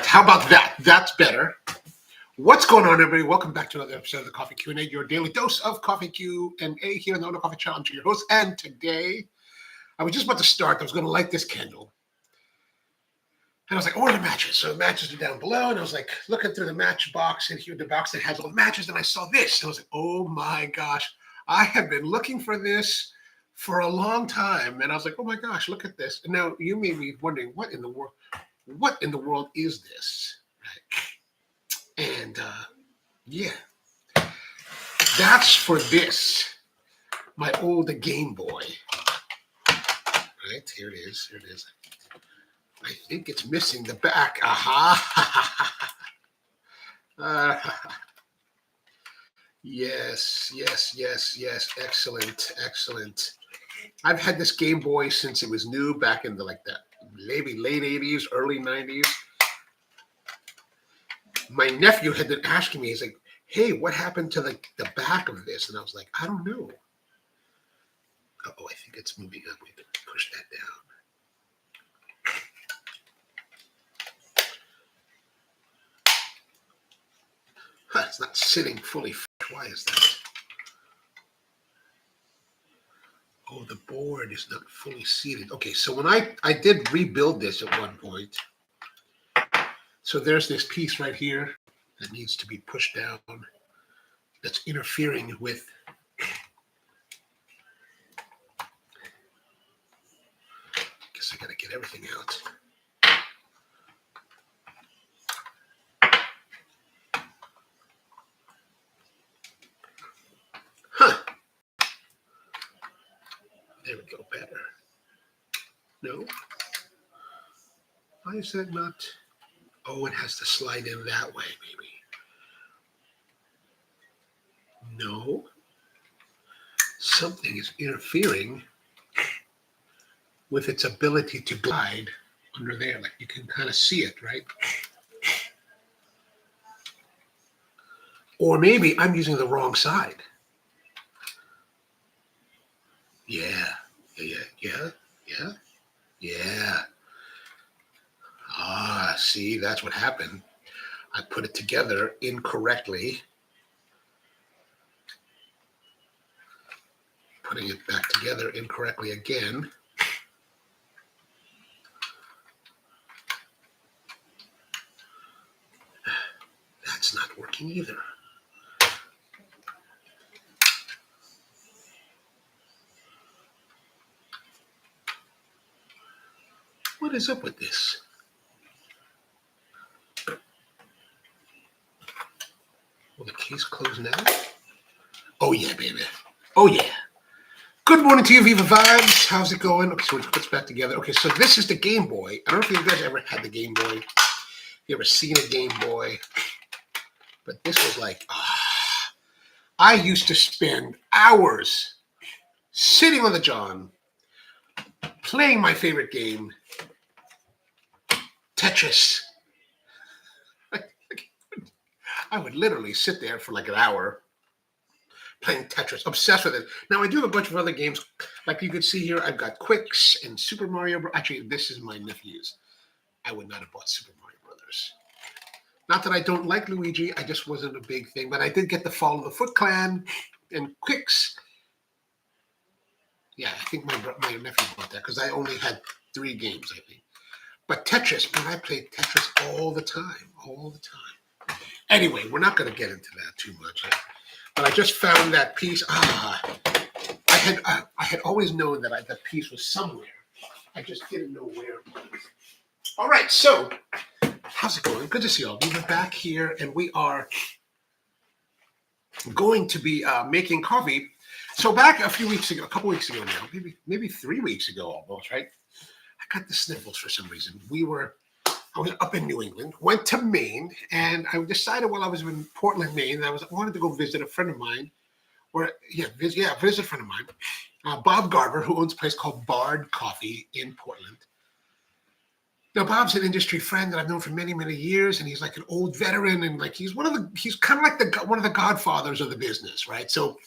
How about that? That's better. What's going on, everybody? Welcome back to another episode of the Coffee Q&A, your daily dose of coffee Q&A here on the Ono Coffee Channel. I'm your host, and today I was just about to start. I was going to light this candle, and I was like, "Oh, where are the matches?" So the matches are down below, and I was like looking through the match box, and here the box that has all the matches, and I saw this, and I was like, "Oh my gosh, I have been looking for this for a long time," and I was like, "Oh my gosh, look at this!" And now you may be wondering, what in the world is this? Right? And yeah, that's for this, my old Game Boy. Right, here it is. Here it is. I think it's missing the back. Aha! Yes. Excellent. I've had this Game Boy since it was new, back in the maybe late 80s, early 90s. My nephew had been asking me, he's like, "Hey, what happened to the back of this?" And I was like, "I don't know." Oh, I think it's moving up. We can push that down. It's not sitting fully. Why is that? Oh, the board is not fully seated. Okay, so when I did rebuild this at one point. So there's this piece right here that needs to be pushed down. That's interfering with. I guess I gotta get everything out. There we go, better. No? Why is that not? Oh, it has to slide in that way, maybe. No. Something is interfering with its ability to glide under there. Like you can kind of see it, right? Or maybe I'm using the wrong side. Yeah. See, that's what happened. I put it together incorrectly. Putting it back together incorrectly again. That's not working either. What is up with this? Will the case close now? Oh yeah, baby. Oh yeah. Good morning to you, Viva Vibes. How's it going? Okay, so we put this back together. Okay, so this is the Game Boy. I don't know if you guys ever had the Game Boy. You ever seen a Game Boy? But this was like, I used to spend hours sitting on the john, playing my favorite game, Tetris. I would literally sit there for like an hour playing Tetris, obsessed with it. Now, I do have a bunch of other games. Like you can see here, I've got Quicks and Super Mario Bros. Actually, this is my nephew's. I would not have bought Super Mario Brothers. Not that I don't like Luigi, I just wasn't a big thing. But I did get the Fall of the Foot Clan and Quicks. Yeah, I think my nephew bought that because I only had 3 games, I think. But Tetris, man, I played Tetris all the time. Anyway, we're not going to get into that too much. But I just found that piece. I had always known that that piece was somewhere. I just didn't know where it was. All right, so how's it going? Good to see you all. We're back here, and we are going to be making coffee. So back a couple weeks ago now, maybe 3 weeks ago almost, right? I got the sniffles for some reason. I was up in New England, went to Maine, and I decided while I was in Portland, Maine, I wanted to go visit a friend of mine, visit a friend of mine, Bob Garver, who owns a place called Bard Coffee in Portland. Now, Bob's an industry friend that I've known for many, many years, and he's like an old veteran, and like he's kind of like one of the godfathers of the business, right? So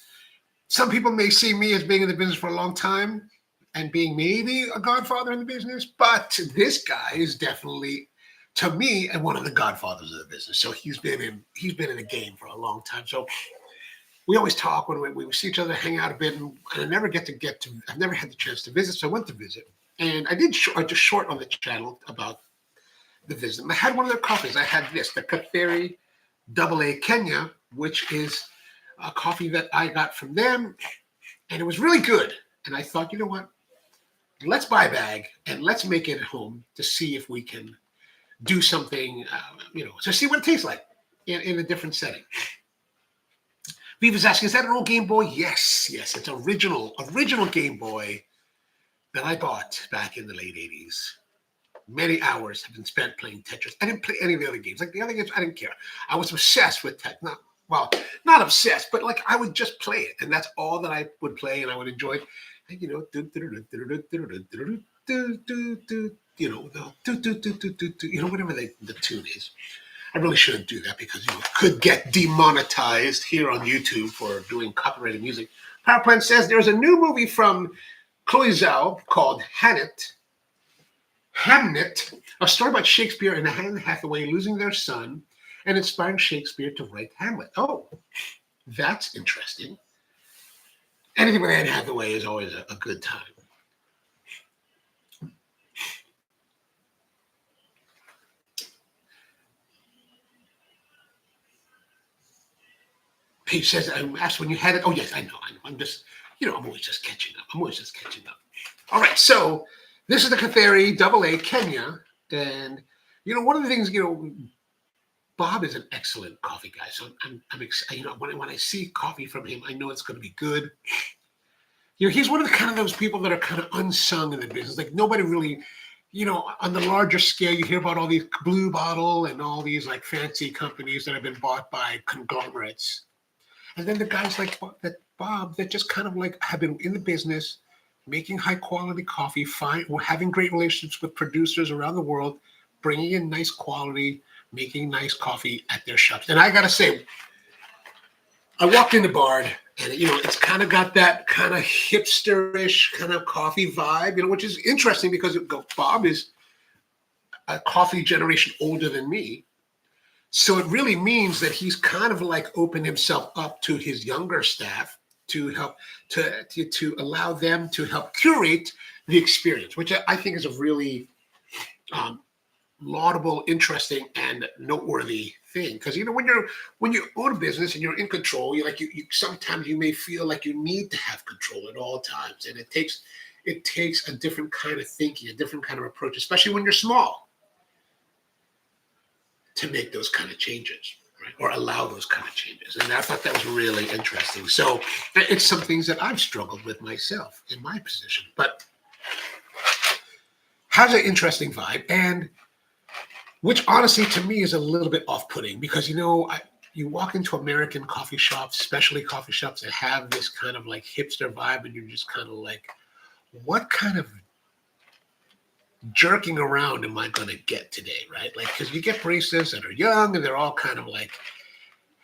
some people may see me as being in the business for a long time and being maybe a godfather in the business, but this guy is definitely to me, and one of the godfathers of the business. So he's been in the game for a long time. So we always talk when we see each other, hang out a bit, and I never I've never had the chance to visit, so I went to visit, and I did just short on the channel about the visit. And I had one of their coffees. I had the Katheri AA Kenya, which is a coffee that I got from them, and it was really good. And I thought, you know what? Let's buy a bag and let's make it at home to see if we can do something, to see what it tastes like in a different setting. Viva's asking, is that an old Game Boy? Yes, it's original Game Boy that I bought back in the late 80s. Many hours have been spent playing Tetris. I didn't play any of the other games. Like the other games, I didn't care. I was obsessed with not obsessed, but like I would just play it. And that's all that I would play and I would enjoy it. And, whatever the tune is. I really shouldn't do that because could get demonetized here on YouTube for doing copyrighted music. Power Plant says there's a new movie from Chloe Zhao called Hamnet, a story about Shakespeare and Anne Hathaway losing their son and inspiring Shakespeare to write Hamlet. Oh, that's interesting. Anything with Anne Hathaway is always a good time. Pete says, I asked when you had it. Oh, yes, I know. I'm just, I'm always just catching up. All right, so this is the Katheri AA Kenya. And, one of the things, Bob is an excellent coffee guy. So I'm excited. When I see coffee from him, I know it's going to be good. He's one of the kind of those people that are kind of unsung in the business. Like nobody really, on the larger scale, you hear about all these Blue Bottle and all these like fancy companies that have been bought by conglomerates. And then the guys like Bob that just kind of like have been in the business, making high quality coffee, having great relationships with producers around the world, bringing in nice quality, making nice coffee at their shops. And I got to say, I walked in the bar and, it's kind of got that kind of hipsterish kind of coffee vibe, which is interesting because Bob is a coffee generation older than me. So it really means that he's kind of like opened himself up to his younger staff to help to allow them to help curate the experience, which I think is a really laudable, interesting, and noteworthy thing. Because when you own a business and you're in control, you sometimes you may feel like you need to have control at all times, and it takes a different kind of thinking, a different kind of approach, especially when you're small, to make those kind of changes, right? Or allow those kind of changes. And I thought that was really interesting. So it's some things that I've struggled with myself in my position, but has an interesting vibe, and which honestly to me is a little bit off-putting because, you walk into American coffee shops, especially coffee shops that have this kind of like hipster vibe, and you're just kind of like, what kind of jerking around am I going to get today, right? Like, because you get baristas that are young and they're all kind of like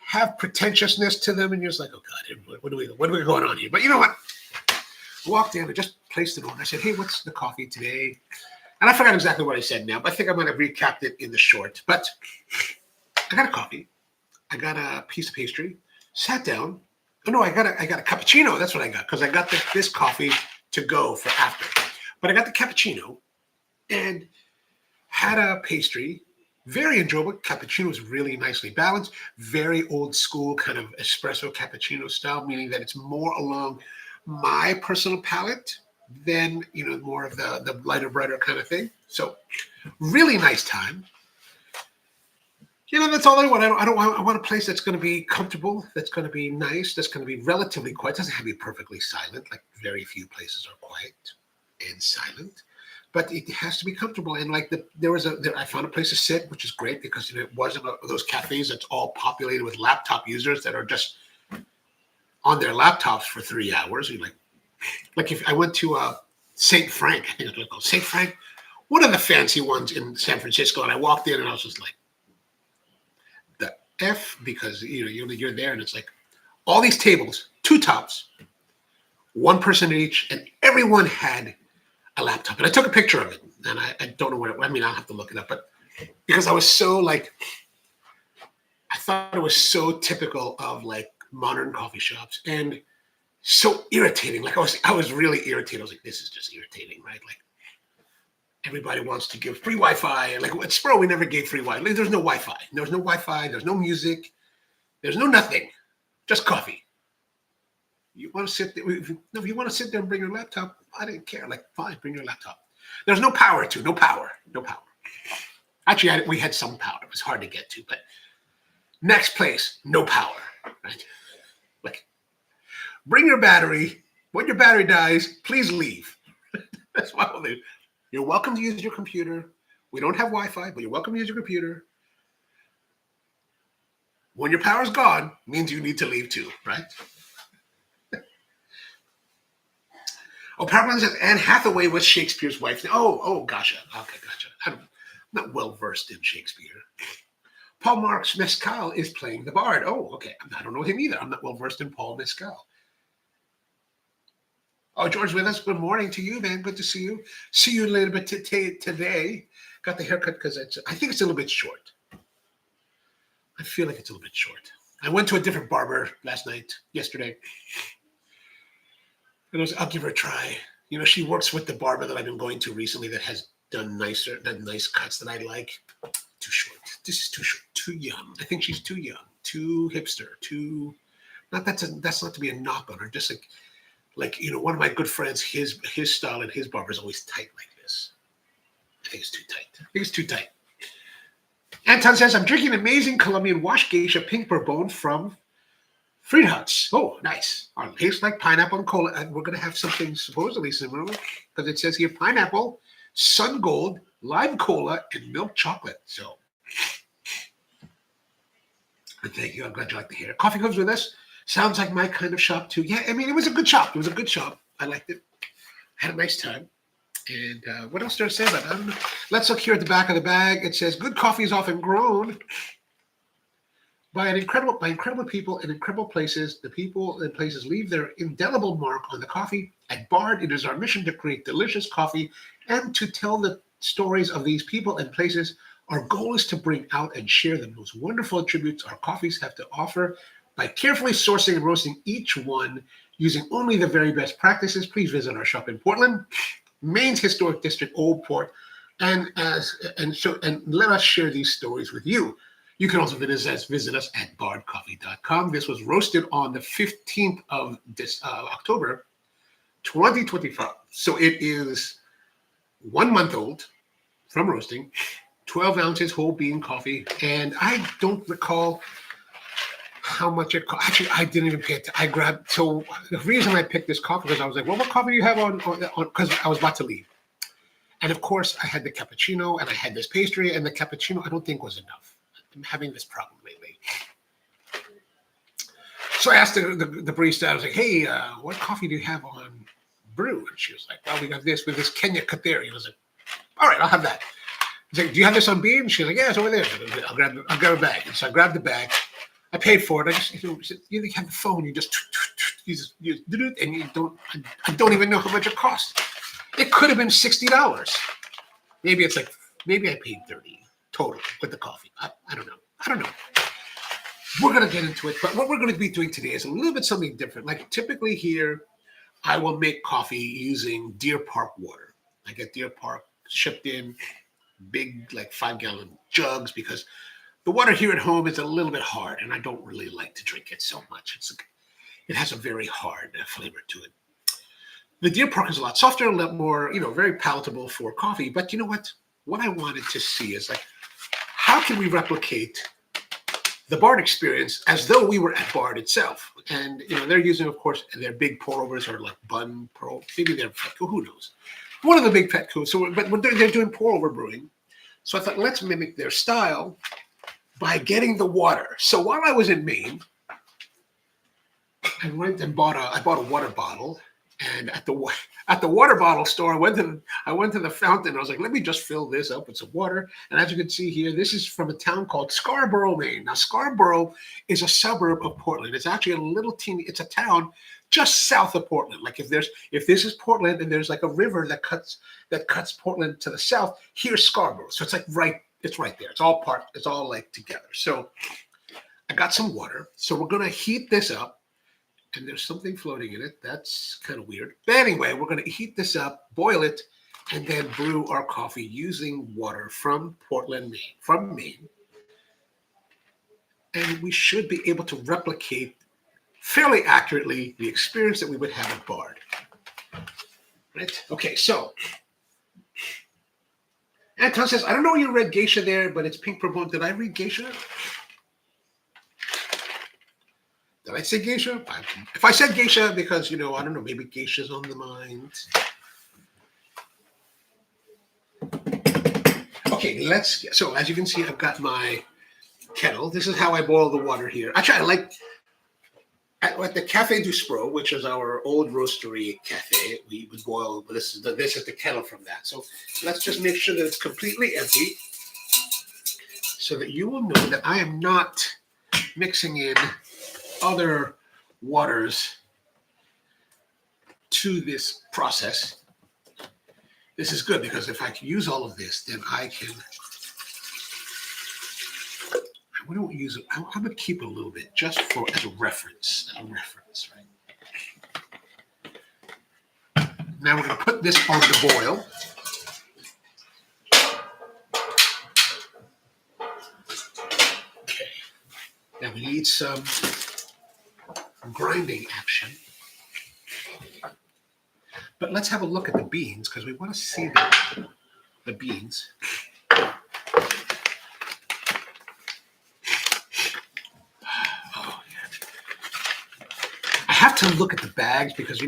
have pretentiousness to them, and you're just like, oh God, what are we going on here? But you know what? I walked in, I just placed it on. I said, hey, what's the coffee today? And I forgot exactly what I said now, but I think I might have recapped it in the short. But I got a coffee, I got a piece of pastry, sat down. Oh no, I got a cappuccino. That's what I got because I got this coffee to go for after. But I got the cappuccino and had a pastry, very enjoyable. Cappuccino was really nicely balanced, very old school kind of espresso cappuccino style, meaning that it's more along my personal palate than, more of the lighter, brighter kind of thing. So really nice time. That's all I want. I want a place that's going to be comfortable, that's going to be nice, that's going to be relatively quiet. It doesn't have to be perfectly silent, like very few places are quiet and silent. But it has to be comfortable. And like I found a place to sit, which is great because it wasn't those cafes that's all populated with laptop users that are just on their laptops for 3 hours. You're like if I went to St. Frank, I think it's called St. Frank, one of the fancy ones in San Francisco, and I walked in and I was just like, the F, because you're there and it's like all these tables, 2 tops, 1 person each, and everyone had a laptop. And I took a picture of it, and I don't know where. I'll have to look it up. But because I was so like, I thought it was so typical of like modern coffee shops and so irritating. Like I was really irritated. I was like, this is just irritating, right? Like everybody wants to give free Wi-Fi. And like at Spro, we never gave free Wi-Fi. Like, there's no Wi-Fi. There's no Wi-Fi. There's no music. There's no nothing. Just coffee. You want to sit there? If you want to sit there and bring your laptop, I didn't care. Like, fine, bring your laptop. There's no power to. No power. No power. Actually, we had some power. It was hard to get to, but next place, no power. Right? Like, bring your battery. When your battery dies, please leave. That's why we'll leave. You're welcome to use your computer. We don't have Wi-Fi, but you're welcome to use your computer. When your power's gone, means you need to leave too, right? Oh, PowerPoint says Anne Hathaway was Shakespeare's wife. Oh, gotcha. Okay, gotcha. I'm not well versed in Shakespeare. Paul Marx Mescal is playing the bard. Oh, okay. I don't know him either. I'm not well versed in Paul Mescal. Oh, George with us. Good morning to you, man. Good to see you. See you a little bit today. Got the haircut because I think it's a little bit short. I feel like it's a little bit short. I went to a different barber yesterday. And I'll give her a try. You know, she works with the barber that I've been going to recently that has done nice cuts that I like. Too short. This is too short. Too young. I think she's too young. Too hipster. Too. That's not to be a knock on her. Just like you know, one of my good friends, his style and his barber is always tight like this. I think it's too tight. Anton says, I'm drinking amazing Colombian wash geisha pink bourbon from Friedhat's. Oh, nice. It tastes like pineapple and cola. And we're going to have something supposedly similar because it says here pineapple, sun gold, lime cola, and milk chocolate. So, thank you. I'm glad you like the hair. Coffee comes with us. Sounds like my kind of shop too. Yeah, I mean, it was a good shop. I liked it. Had a nice time. And what else did I say about that? Let's look here at the back of the bag. It says, good coffee is often grown by incredible people in incredible places. The people and places leave their indelible mark on the coffee. At Bard, it is our mission to create delicious coffee and to tell the stories of these people and places. Our goal is to bring out and share the most wonderful attributes our coffees have to offer by carefully sourcing and roasting each one using only the very best practices. Please visit our shop in Portland, Maine's historic district, Old Port, and let us share these stories with you. You can also visit us at bardcoffee.com. This was roasted on the 15th of this October, 2025. So it is 1 month old from roasting, 12 ounces whole bean coffee, and I don't recall how much it cost. Actually, I didn't even pay it. So the reason I picked this coffee was I was like, well, what coffee do you have on? Because I was about to leave. And of course, I had the cappuccino and I had this pastry, and the cappuccino I don't think was enough. I'm having this problem lately. So I asked the barista, I was like, hey, what coffee do you have on brew? And she was like, well, we got this with this Kenya Katheri. I was like, all right, I'll have that. I was like, do you have this on bean? She was like, yeah, it's over there. I'll grab a bag. And so I grabbed the bag. I paid for it. I just, you have the phone. You just do it, and I don't even know how much it cost. It could have been $60. Maybe I paid $30 total with the coffee. I don't know. We're gonna get into it, but what we're gonna be doing today is a little bit something different. Like typically here, I will make coffee using Deer Park water. I get Deer Park shipped in big, like 5-gallon jugs because the water here at home is a little bit hard, and I don't really like to drink it so much. It has a very hard flavor to it. The Deer Park is a lot softer, a lot more, very palatable for coffee. But you know what? What I wanted to see is like, how can we replicate the Bard experience as though we were at Bard itself? And they're using, of course, their big pour overs are like bun pour. Maybe they're Petco, who knows? One of the big Petco. So, but they're doing pour over brewing. So I thought, let's mimic their style by getting the water. So while I was in Maine, I went and bought a water bottle, and at the water bottle store, I went to the fountain. I was like, let me just fill this up with some water. And as you can see here, this is from a town called Scarborough, Maine. Now, Scarborough is a suburb of Portland. It's actually it's a town just south of Portland. Like if this is Portland and there's like a river that cuts Portland to the south, here's Scarborough. So it's like right it's right there. It's all like together. So I got some water. So we're going to heat this up. And there's something floating in it. That's kind of weird. But anyway, we're going to heat this up, boil it, and then brew our coffee using water from Portland, Maine, from Maine. And we should be able to replicate fairly accurately the experience that we would have at Bard. Right? Okay, so Anton says, I don't know you read Geisha there, but it's pink purple. Did I read Geisha? Did I say Geisha? If I said Geisha, because, I don't know, maybe Geisha's on the mind. Okay, so as you can see, I've got my kettle. This is how I boil the water here. Actually, at the Café du Spro, which is our old roastery cafe, we would boil, this is the kettle from that. So let's just make sure that it's completely empty so that you will know that I am not mixing in other waters to this process. This is good because if I can use all of this, then I can. We don't use it. I'm going to keep a little bit just as a reference. Right? Now we're going to put this on the boil. Okay. Now we need some grinding action. But let's have a look at the beans because we want to see the beans. I have to look at the bags because,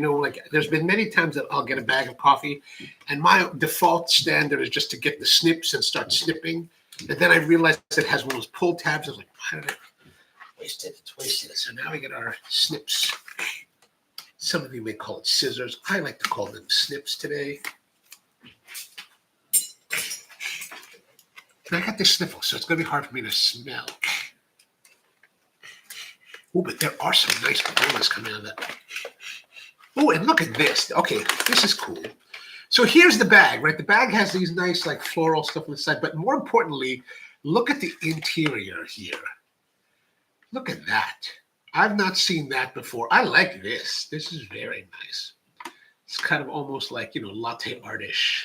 there's been many times that I'll get a bag of coffee and my default standard is just to get the snips and start snipping. And then I realized it has one of those pull tabs. I was like, why did I waste it? It's wasted. So now we get our snips. Some of you may call it scissors. I like to call them snips today. And I got this sniffle, so it's going to be hard for me to smell. Oh, but there are some nice aromas coming out of that. Oh, and look at this. Okay, this is cool. So here's the bag, right? The bag has these nice, floral stuff on the side. But more importantly, look at the interior here. Look at that. I've not seen that before. I like this. This is very nice. It's kind of almost like, latte artish.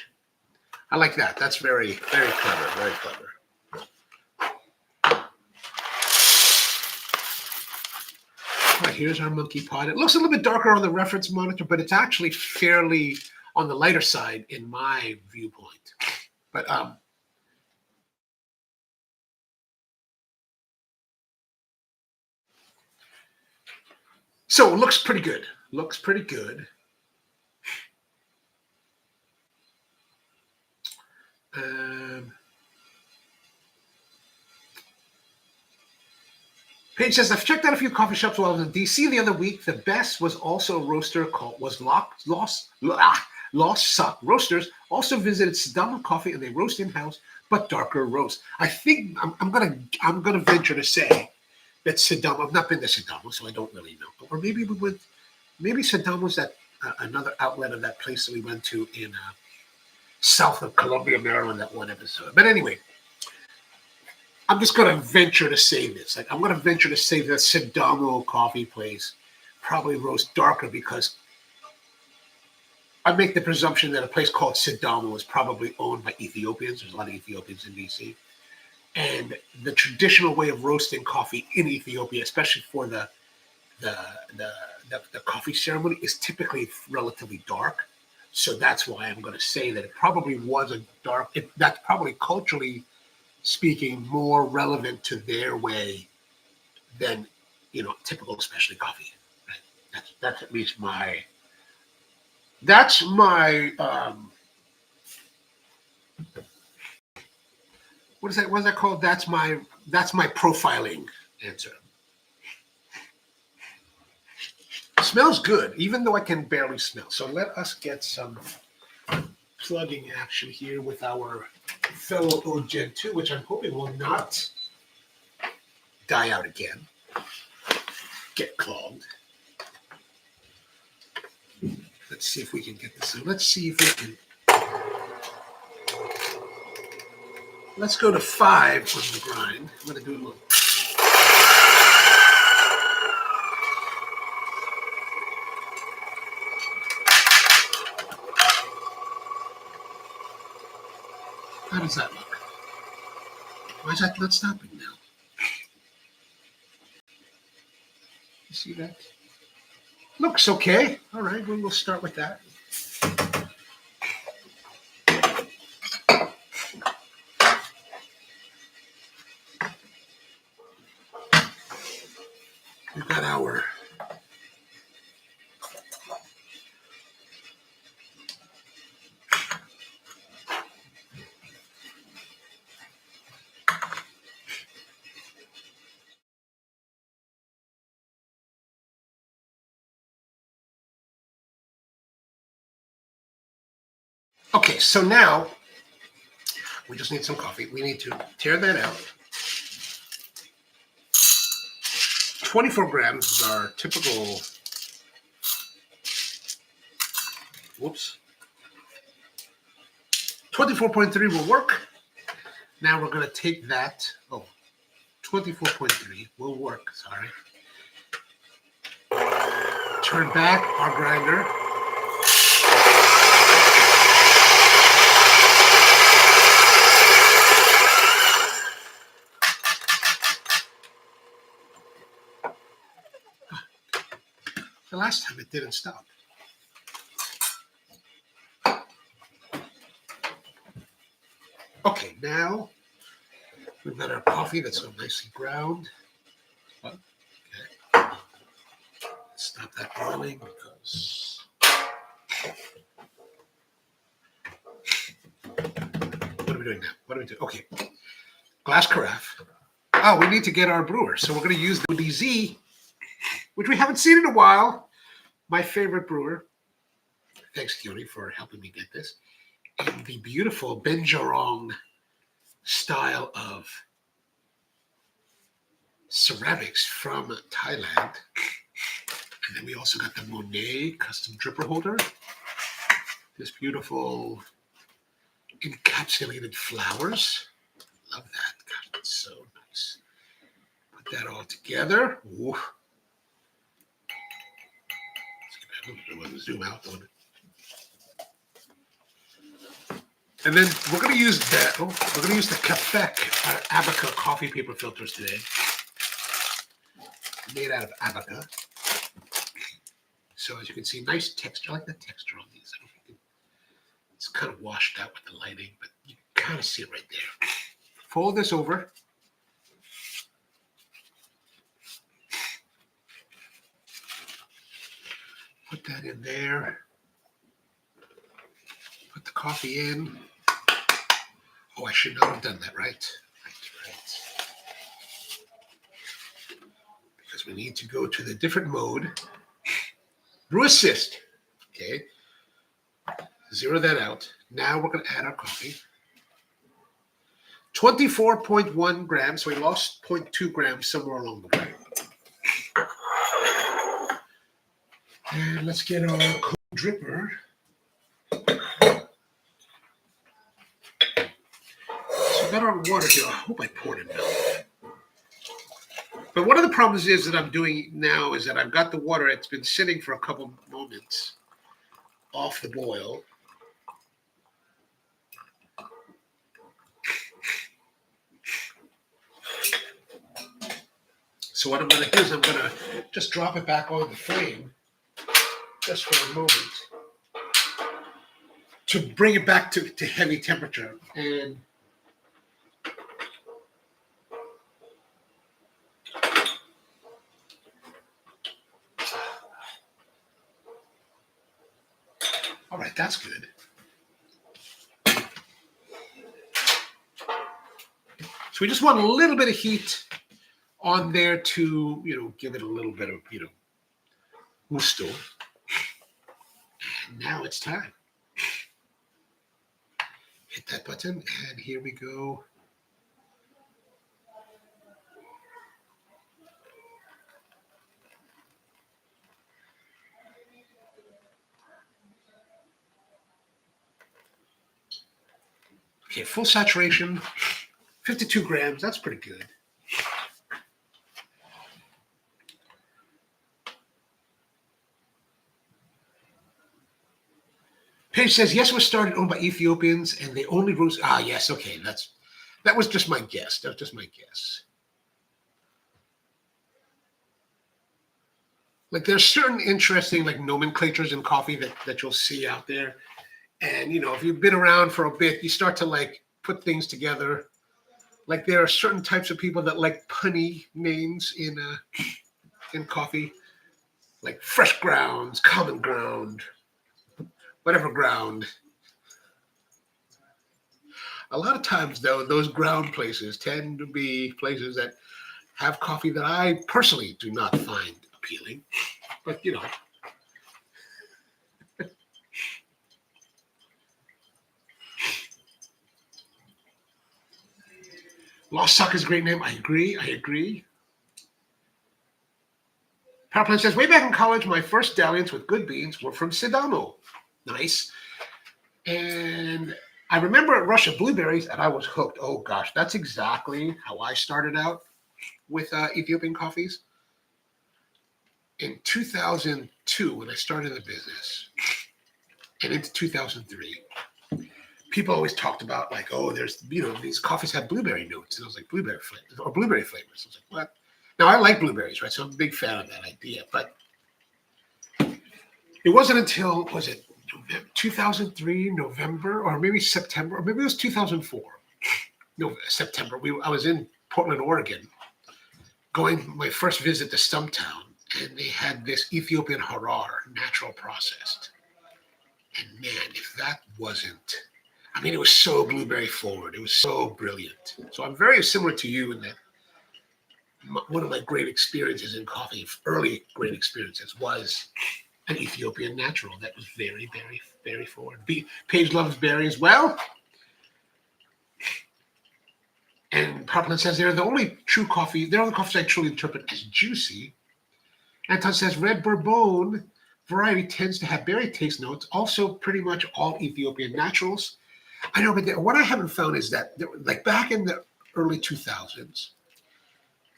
I like that. That's very, very clever. Very clever. All right, here's our monkey pot. It looks a little bit darker on the reference monitor, but it's actually fairly on the lighter side in my viewpoint. But so it looks pretty good. Looks pretty good. Paige says, I've checked out a few coffee shops while I was in DC the other week. The best was also a roaster called Lost Sock Roasters. Also visited Sedamo Coffee and they roast in-house, but darker roast. I think I'm gonna venture to say that Sedamo. I've not been to Sedamo, so I don't really know. Or maybe we went. Maybe Sedamo's at another outlet of that place that we went to in south of Columbia, Maryland. That one episode. But anyway. I'm just going to venture to say this. I'm going to venture to say that Sedamo coffee place probably roasts darker because I make the presumption that a place called Sedamo is probably owned by Ethiopians. There's a lot of Ethiopians in DC. And the traditional way of roasting coffee in Ethiopia, especially for the coffee ceremony, is typically relatively dark. So that's why I'm going to say that it probably was a dark. That's probably culturally speaking more relevant to their way than typical specialty coffee. Right? That's at least my what is that called? That's my profiling answer. It smells good, even though I can barely smell. So let us get some plugging action here with our fellow O Gen 2, which I'm hoping will not die out again, get clogged. Let's see if we can get this. Let's see if we can. Let's go to 5 on the grind. I'm going to do a little. How does that look? Why is that not stopping now? You see that? Looks okay. All right, we'll start with that. We've got our okay, so now we just need some coffee. We need to tear that out. 24 grams is our typical, whoops. 24.3 will work. Now we're going to take that, 24.3 will work, sorry. Turn back our grinder. The last time it didn't stop. Okay, now we've got our coffee that's so nicely ground. Okay. Stop that boiling because what are we doing now? What are we doing? Okay, glass carafe. Oh, we need to get our brewer. So we're going to use the DZ, which we haven't seen in a while. My favorite brewer. Thanks, Keone, for helping me get this. In the beautiful Benjarong style of ceramics from Thailand. And then we also got the Monet custom dripper holder. This beautiful encapsulated flowers. Love that. God, that's so nice. Put that all together. Ooh. Let's zoom out on it. And then we're going to use the Quebec Abaca coffee paper filters today. Made out of Abaca. So as you can see, nice texture. I like the texture on these. I don't think it's kind of washed out with the lighting, but you kind of see it right there. Fold this over. Put that in there. Put the coffee in. Oh, I should not have done that, right? Right. Because we need to go to the different mode. Brew assist. Okay. Zero that out. Now we're going to add our coffee. 24.1 grams. So we lost 0.2 grams somewhere along the way. And let's get our cold dripper. So I got our water here. I hope I poured it out. But one of the problems is that I'm doing now is that I've got the water. It's been sitting for a couple moments off the boil. So what I'm going to do is I'm going to just drop it back on the flame just for a moment to bring it back to heavy temperature. And all right, that's good. So we just want a little bit of heat on there to, give it a little bit of, gusto. And now it's time. Hit that button, and here we go. Okay, full saturation. 52 grams. That's pretty good. Paige says, yes, it was started owned by Ethiopians, and they only roast. Ah, yes, okay, that was just my guess. That was just my guess. Like there's certain interesting like nomenclatures in coffee that you'll see out there, and if you've been around for a bit, you start to like put things together. Like there are certain types of people that like punny names in coffee, like fresh grounds, common ground, whatever ground. A lot of times, though, those ground places tend to be places that have coffee that I personally do not find appealing. But, Lost Sock is a great name. I agree. Powerplant says, way back in college, my first dalliance with good beans were from Sidamo. Nice. And I remember a rush of blueberries, and I was hooked. Oh, gosh, that's exactly how I started out with Ethiopian coffees. In 2002, when I started the business, and into 2003, people always talked about like, oh, there's, these coffees have blueberry notes. And I was like, blueberry flavors. I was like, what? Now, I like blueberries, right? So I'm a big fan of that idea. But it wasn't until, was it 2003, November, or maybe September, or maybe it was 2004. No, September. I was in Portland, Oregon, going my first visit to Stumptown, and they had this Ethiopian harar, natural processed. And man, if that wasn't, it was so blueberry forward. It was so brilliant. So I'm very similar to you in that one of my great experiences in coffee, early great experiences, was an Ethiopian natural that was very, very, very forward. Paige loves berry as well. And Powerplant says they're the only true coffee. They're the coffees I truly interpret as juicy. Anton says red Bourbon variety tends to have berry taste notes. Also, pretty much all Ethiopian naturals. I know, but what I haven't found is that, like back in the early 2000s,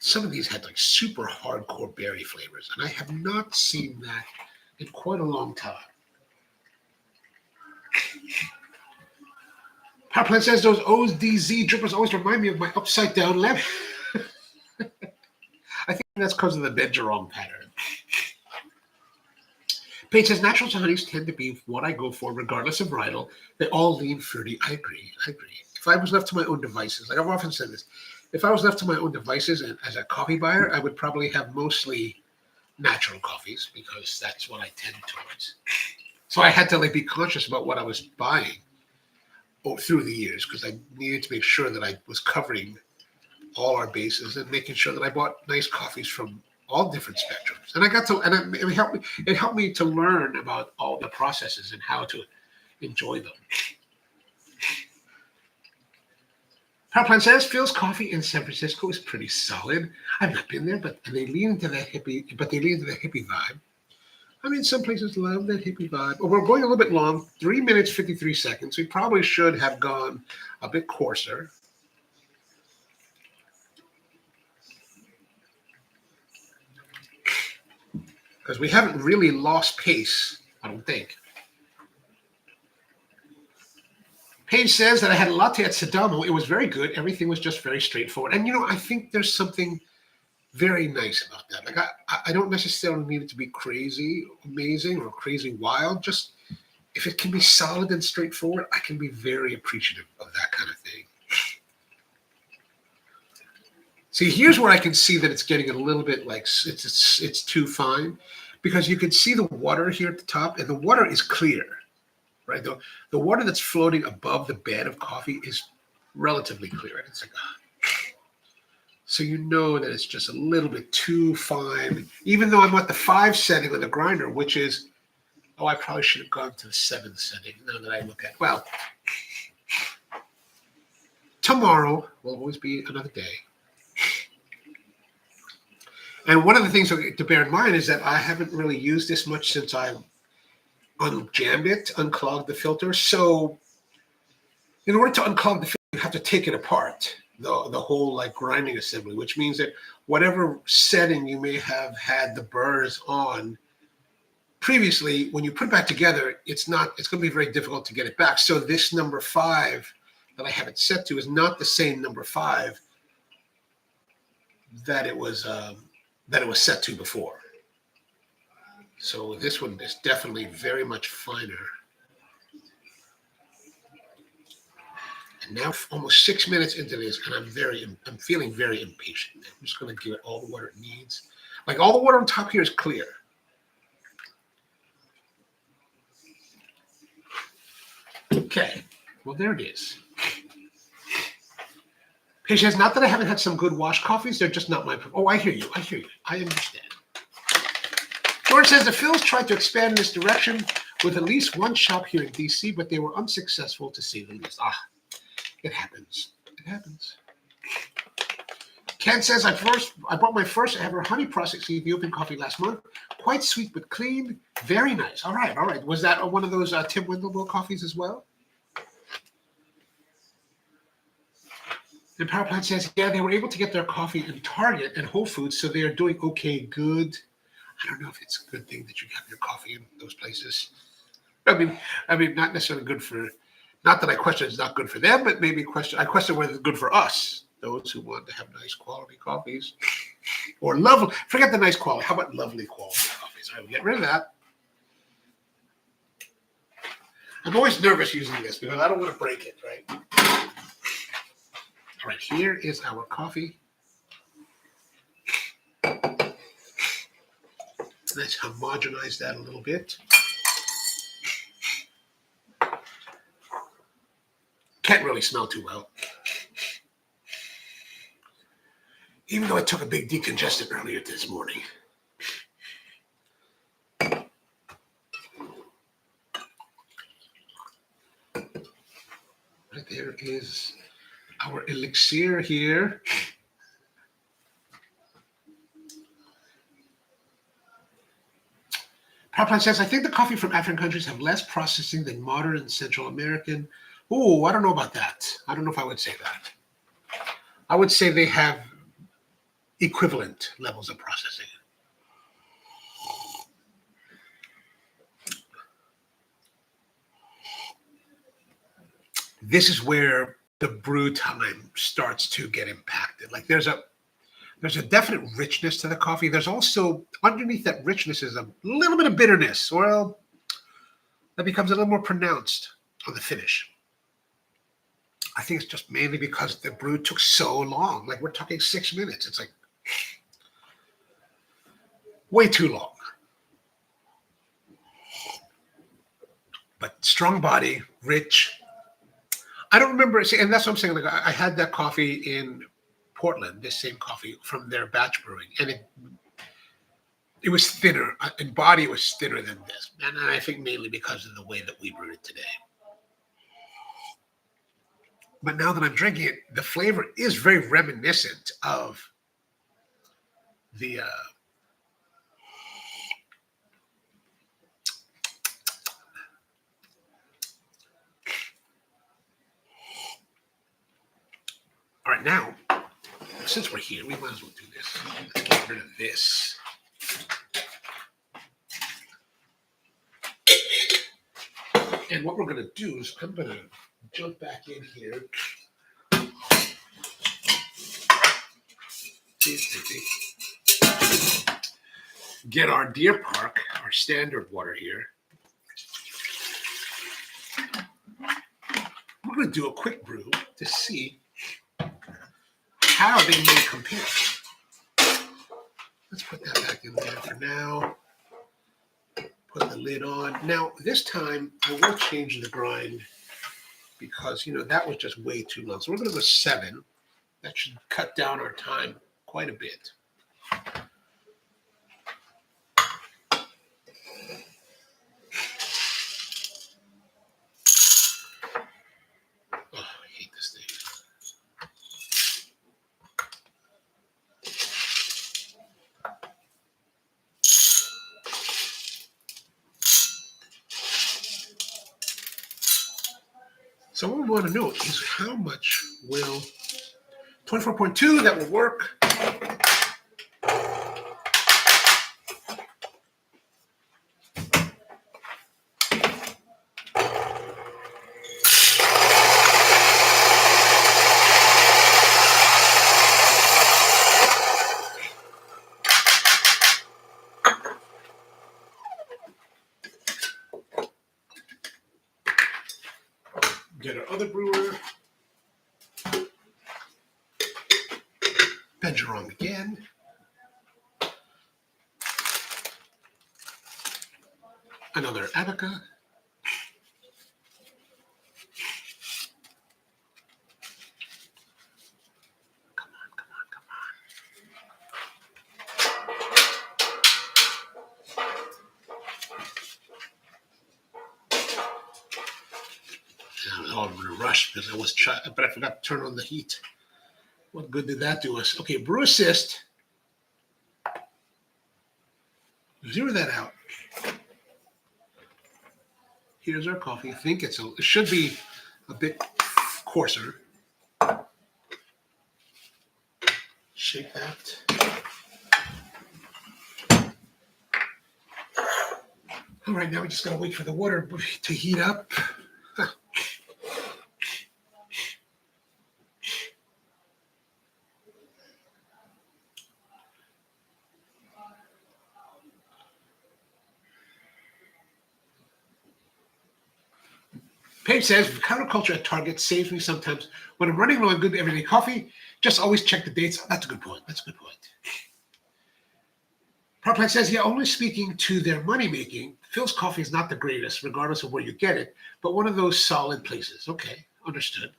some of these had like super hardcore berry flavors, and I have not seen that in quite a long time. Powerplant says those ODZ drippers always remind me of my upside down lemon. I think that's because of the Benjerong pattern. Paige says naturals and honeys tend to be what I go for regardless of varietal. They all lean fruity. I agree. If I was left to my own devices, like I've often said this, if I was left to my own devices and as a coffee buyer, I would probably have mostly natural coffees because that's what I tend towards. So I had to like be conscious about what I was buying through the years because I needed to make sure that I was covering all our bases and making sure that I bought nice coffees from all different spectrums. And I got to, and it helped me to learn about all the processes and how to enjoy them. Powerplant says Phil's Coffee in San Francisco is pretty solid. I've not been there, but they lean into the hippie vibe. Some places love that hippie vibe. Oh, we're going a little bit long, 3 minutes, 53 seconds. We probably should have gone a bit coarser. Because we haven't really lost pace, I don't think. Paige says that I had a latte at Sidamo. It was very good. Everything was just very straightforward. And, I think there's something very nice about that. Like, I don't necessarily need it to be crazy amazing or crazy wild. Just if it can be solid and straightforward, I can be very appreciative of that kind of thing. See, here's where I can see that it's getting a little bit like it's too fine, because you can see the water here at the top, and the water is clear, right? The water that's floating above the bed of coffee is relatively clear. And it's like, so you know that it's just a little bit too fine, even though I'm at the 5 setting on the grinder, which is, I probably should have gone to the 7 setting now that I look at. Well, tomorrow will always be another day. And one of the things to bear in mind is that I haven't really used this much since I unjammed it, unclogged the filter. So in order to unclog the filter, you have to take it apart, the whole like grinding assembly, which means that whatever setting you may have had the burrs on previously, when you put it back together, it's going to be very difficult to get it back. So this number 5 that I have it set to is not the same number 5 that it was set to before. So this one is definitely very much finer. And now almost 6 minutes into this, and I'm feeling very impatient. I'm just going to give it all the water it needs. Like all the water on top here is clear. Okay, well there it is. Patience, not that I haven't had some good wash coffees, they're just not my. Oh, I hear you. I understand. George says the Phils tried to expand in this direction with at least one shop here in DC, but they were unsuccessful to say the least. It happens. It happens. Ken says I bought my first ever honey processed Ethiopian coffee last month. Quite sweet but clean. Very nice. All right. Was that one of those Tim Wendelbo coffees as well? And Power Plant says, yeah, they were able to get their coffee in Target and Whole Foods, so they are doing okay, good. I don't know if it's a good thing that you have your coffee in those places. I mean, not necessarily good for. Not that I question it's not good for them, but maybe I question whether it's good for us, those who want to have nice quality coffees. Or lovely, forget the nice quality. How about lovely quality coffees? All right, we'll get rid of that. I'm always nervous using this because I don't want to break it, right? All right, here is our coffee. Let's homogenize that a little bit. Can't really smell too well. Even though I took a big decongestant earlier this morning. Right there is our elixir here. Powerplant says, I think the coffee from African countries have less processing than modern and Central American. Oh, I don't know about that. I don't know if I would say that. I would say they have equivalent levels of processing. This is where the brew time starts to get impacted. Like there's a definite richness to the coffee. There's also, underneath that richness is a little bit of bitterness, or that becomes a little more pronounced on the finish. I think it's just mainly because the brew took so long. Like we're talking 6 minutes. It's like way too long. But strong body, rich. I don't remember, and that's what I'm saying. Like I had that coffee in Portland, this same coffee from their batch brewing, and it was thinner. In body, it was thinner than this. And I think mainly because of the way that we brewed it today. But now that I'm drinking it, the flavor is very reminiscent of the all right, now, since we're here, we might as well do this. Let's get rid of this. And what we're going to do is I'm going to jump back in here. Get our Deer Park, our standard water here. We're going to do a quick brew to see how they may compare. Let's put that back in there for now. Put the lid on. Now, this time, I will change the grind because, that was just way too long. So we're going to go 7. That should cut down our time quite a bit. Oh, I hate this thing. So what we want to know is how much will 24.2, that will work. Get our other brewer. Benjerong again. Another Abaca. Come on, come on, come on. I was all in a rush because but I forgot to turn on the heat. What good did that do us? Okay, brew assist. Zero that out. Here's our coffee. I think it should be a bit coarser. Shake that. All right, now we just gotta wait for the water to heat up. Paige says, counterculture at Target saves me sometimes. When I'm running low on good everyday coffee, just always check the dates. That's a good point. That's a good point. Proplan says, yeah, only speaking to their money making, Phil's coffee is not the greatest, regardless of where you get it, but one of those solid places. Okay, understood.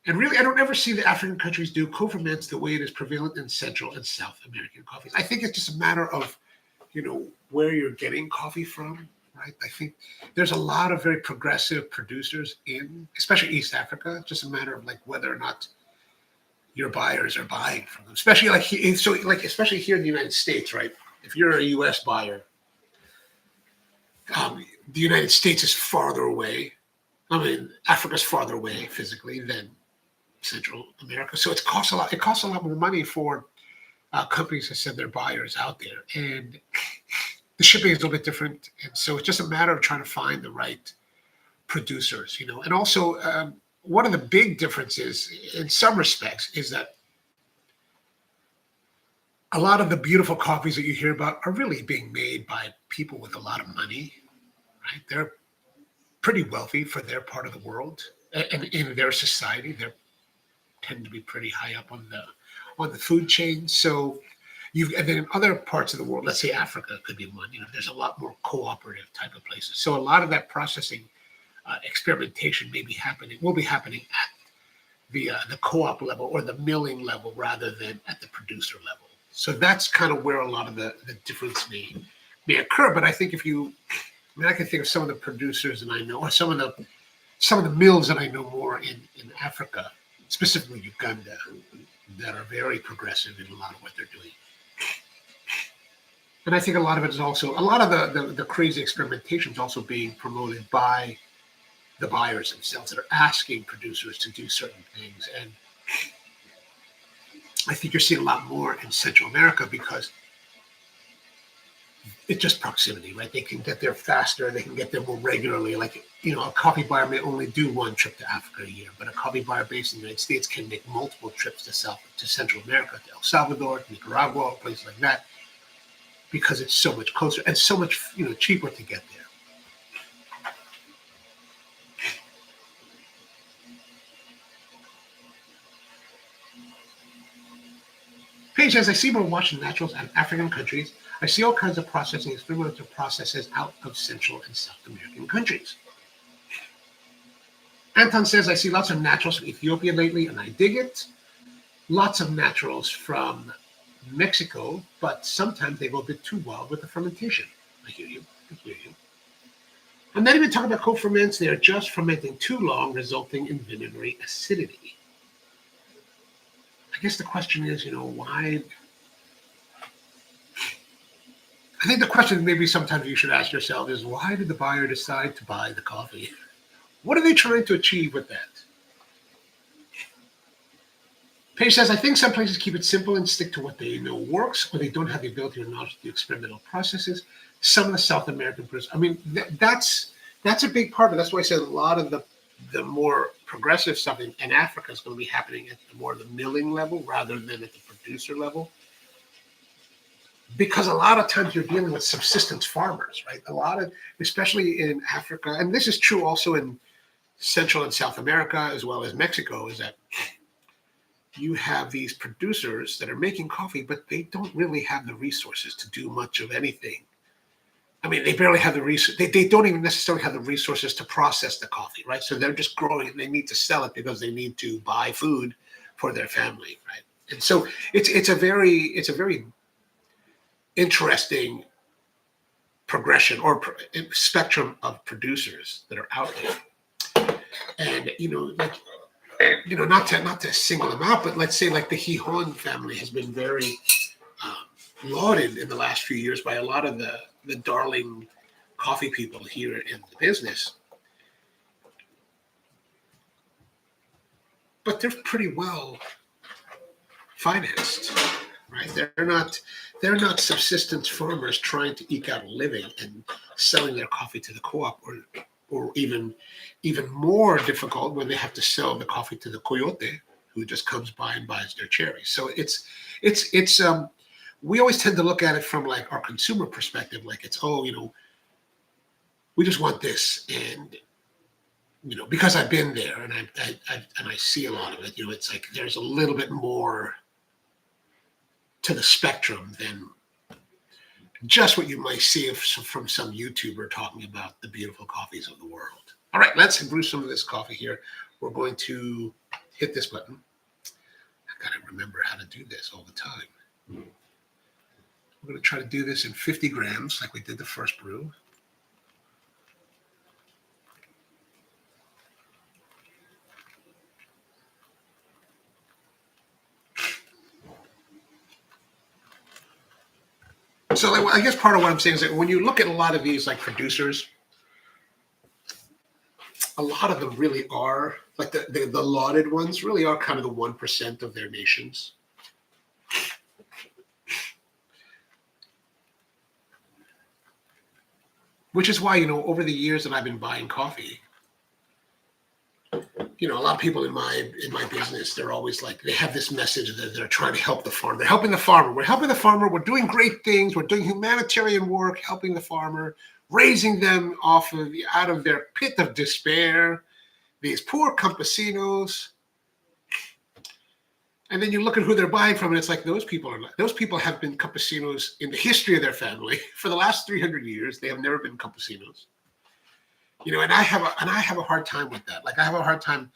And really, I don't ever see the African countries do co-ferments the way it is prevalent in Central and South American coffees. I think it's just a matter of, where you're getting coffee from, right? I think there's a lot of very progressive producers especially East Africa. It's just a matter of whether or not your buyers are buying from them, especially especially here in the United States, right? If you're a U.S. buyer, the United States is farther away. I mean, Africa's farther away physically than Central America, so it costs a lot. It costs a lot more money for companies to send their buyers out there, and the shipping is a little bit different. And so it's just a matter of trying to find the right producers, And also, one of the big differences, in some respects, is that a lot of the beautiful coffees that you hear about are really being made by people with a lot of money, right? They're pretty wealthy for their part of the world, and in their society, they tend to be pretty high up on the food chain. So and then in other parts of the world, let's say Africa could be one. There's a lot more cooperative type of places. So a lot of that processing experimentation will be happening at the co-op level or the milling level rather than at the producer level. So that's kind of where a lot of the difference may occur. But I think I can think of some of the producers that I know, or some of the mills that I know more in Africa, specifically Uganda, that are very progressive in a lot of what they're doing. And I think a lot of it is also, a lot of the crazy experimentation is also being promoted by the buyers themselves that are asking producers to do certain things. And I think you're seeing a lot more in Central America because it's just proximity, right? They can get there faster. They can get there more regularly. A coffee buyer may only do one trip to Africa a year, but a coffee buyer based in the United States can make multiple trips to Central America, to El Salvador, to Nicaragua, places like that, because it's so much closer and so much, cheaper to get there. Paige says, I see more Washington naturals out of African countries. I see all kinds of processing experimental processes out of Central and South American countries. Anton says, I see lots of naturals from Ethiopia lately, and I dig it. Lots of naturals from Mexico, but sometimes they go a bit too wild with the fermentation. I hear you. I'm not even talking about co-ferments. They are just fermenting too long, resulting in vinegary acidity. I guess the question is, why? I think the question maybe sometimes you should ask yourself is, why did the buyer decide to buy the coffee? What are they trying to achieve with that? Paige says, I think some places keep it simple and stick to what they know works, or they don't have the ability or knowledge to do experimental processes. Some of the South American producers, I mean, that's a big part of it. That's why I said a lot of the more progressive stuff in Africa is going to be happening at the more the milling level rather than at the producer level. Because a lot of times you're dealing with subsistence farmers, right? A lot of, especially in Africa, and this is true also in Central and South America, as well as Mexico, is that you have these producers that are making coffee, but they don't really have the resources to do much of anything. I mean, they barely have the resources. They don't even necessarily have the resources to process the coffee, right? So they're just growing and they need to sell it because they need to buy food for their family, right? And so it's a very interesting progression or spectrum of producers that are out there. And not to single them out, but let's say like the Gijón family has been very lauded in the last few years by a lot of the darling coffee people here in the business. But they're pretty well financed, right? They're not subsistence farmers trying to eke out a living and selling their coffee to the co-op, or even more difficult when they have to sell the coffee to the coyote who just comes by and buys their cherries. So it's we always tend to look at it from like our consumer perspective, like it's, we just want this. And, because I've been there and I see a lot of it, it's like there's a little bit more to the spectrum than just what you might see from some YouTuber talking about the beautiful coffees of the world. All right, let's brew some of this coffee here. We're going to hit this button. I gotta remember how to do this all the time. We're going to try to do this in 50 grams like we did the first brew. So I guess part of what I'm saying is that when you look at a lot of these like producers, a lot of them really are, like the lauded ones really are kind of the 1% of their nations. Which is why, over the years that I've been buying coffee, a lot of people in my business, they're always like, they have this message that they're trying to help the farmer. They're helping the farmer. We're helping the farmer. We're doing great things. We're doing humanitarian work, helping the farmer, raising them out of their pit of despair, these poor campesinos. And then you look at who they're buying from, and it's like those people have been campesinos in the history of their family for the last 300 years. They have never been campesinos. And I have a hard time with that. Like I have a hard time.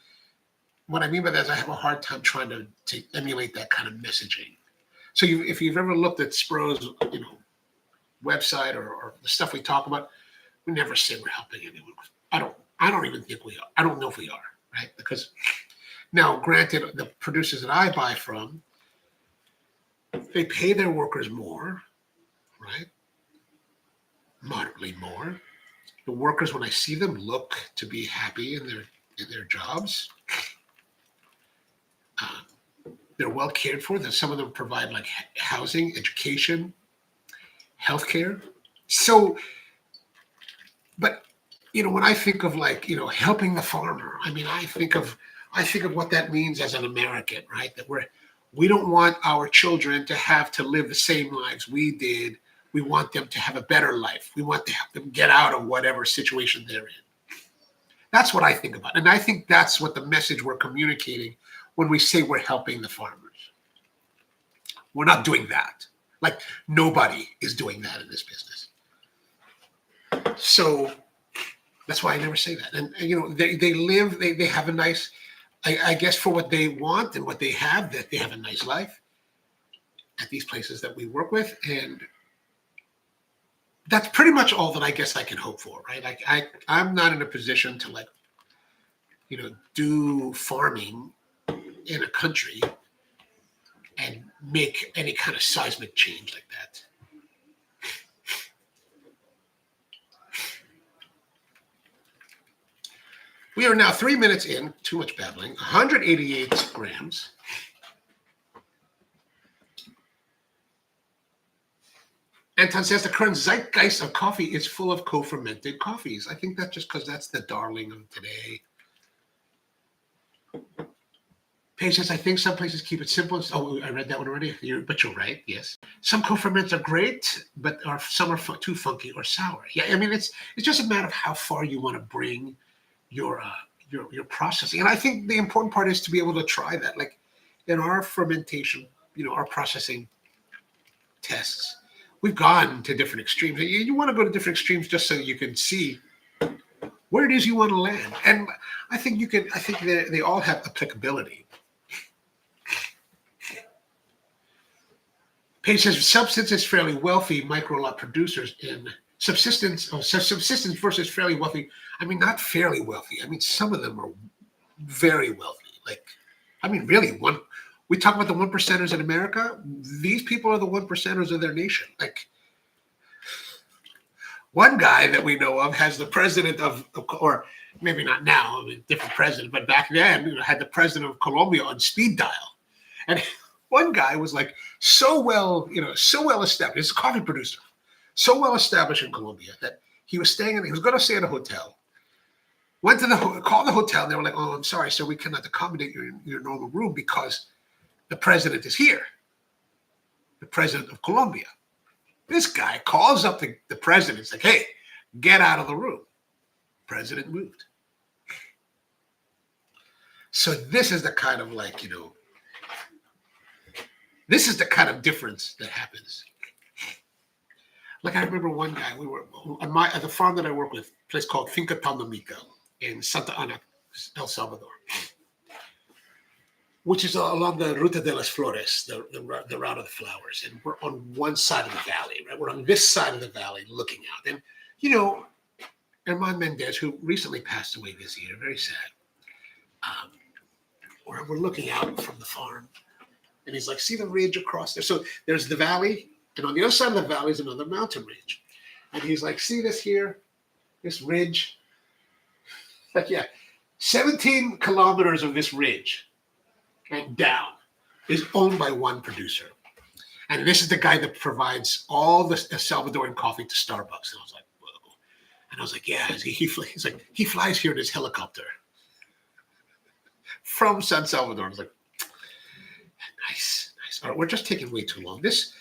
What I mean by that is I have a hard time trying to emulate that kind of messaging. So if you've ever looked at Spro's, website or the stuff we talk about, we never say we're helping anyone. I don't even think we are. I don't know if we are, right? Because now, granted, the producers that I buy from, they pay their workers more, right? Moderately more. The workers, when I see them, look to be happy in their jobs. They're well cared for. Some of them provide like housing, education, healthcare. So, but when I think of like helping the farmer, I mean, I think of what that means as an American, right? That we don't want our children to have to live the same lives we did. We want them to have a better life. We want to help them get out of whatever situation they're in. That's what I think about. And I think that's what the message we're communicating when we say we're helping the farmers. We're not doing that. Like nobody is doing that in this business. So that's why I never say that. And they live, they have a nice, I guess for what they want and what they have, that they have a nice life at these places that we work with. And that's pretty much all that I guess I can hope for, right? Like I'm not in a position to like, do farming in a country and make any kind of seismic change like that. We are now 3 minutes in, too much babbling, 188 grams. Anton says the current zeitgeist of coffee is full of co-fermented coffees. I think that's just because that's the darling of today. Paige says, I think some places keep it simple. Oh, I read that one already. But you're right. Yes, some co-ferments are great, but some are too funky or sour. Yeah, I mean it's just a matter of how far you want to bring your processing. And I think the important part is to be able to try that. Like in our fermentation, our processing tests, we've gone to different extremes. You want to go to different extremes just so you can see where it is you want to land. And I think they all have applicability. Paige says substance is fairly wealthy micro lot producers in subsistence versus fairly wealthy. I mean, not fairly wealthy. I mean, some of them are very wealthy. Like, I mean, really, we talk about the 1%ers in America. These people are the 1%ers of their nation. Like, one guy that we know of has the president of or maybe not now, I mean, different president, but back then, had the president of Colombia on speed dial. And one guy was like so well established. He's a coffee producer, so well established in Colombia that he was going to stay in a hotel. Went to called the hotel. And they were like, "Oh, I'm sorry, sir, we cannot accommodate you in your normal room because the president is here, the president of Colombia." This guy calls up the president. It's like, "Hey, get out of the room." President moved. So this is the kind of this is the kind of difference that happens. Like I remember one guy, we were at the farm that I work with, a place called Finca Talnomica in Santa Ana, El Salvador, which is along the Ruta de las Flores, the route of the flowers. And we're on one side of the valley, right? We're on this side of the valley looking out. And, Herman Mendez, who recently passed away this year, very sad, we're looking out from the farm. And he's like, see the ridge across there? So there's the valley, and on the other side of the valley is another mountain ridge. And he's like, see this here? This ridge? Like, yeah, 17 kilometers of this ridge and down is owned by one producer. And this is the guy that provides all the Salvadoran coffee to Starbucks. And I was like, whoa. And I was like, yeah, he's like, he flies here in his helicopter from San Salvador. I was like, nice. All right, we're just taking way too long. This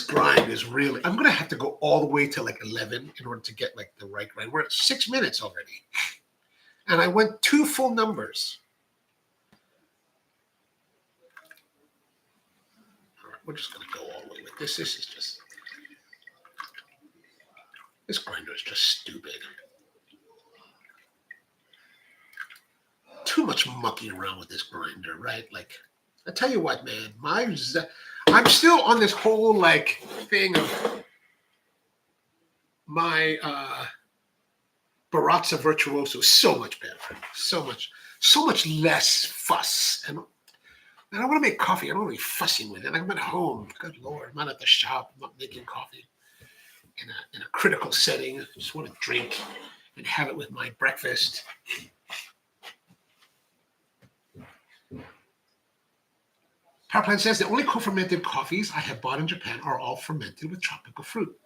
grind is really, I'm going to have to go all the way to like 11 in order to get like the right grind. We're at 6 minutes already. And I went 2 full numbers. All right, we're just going to go all the way with this. This grinder is just stupid. Too much mucking around with this grinder, right? Like, I tell you what, man, I'm still on this whole like thing of my Barazza Virtuoso is so much better, so much less fuss. And I want to make coffee. I don't want to be fussing with it. I'm at home. Good Lord, I'm not at the shop. I'm not making coffee in a critical setting. I just want to drink and have it with my breakfast. Powerplant says the only co-fermented coffees I have bought in Japan are all fermented with tropical fruit.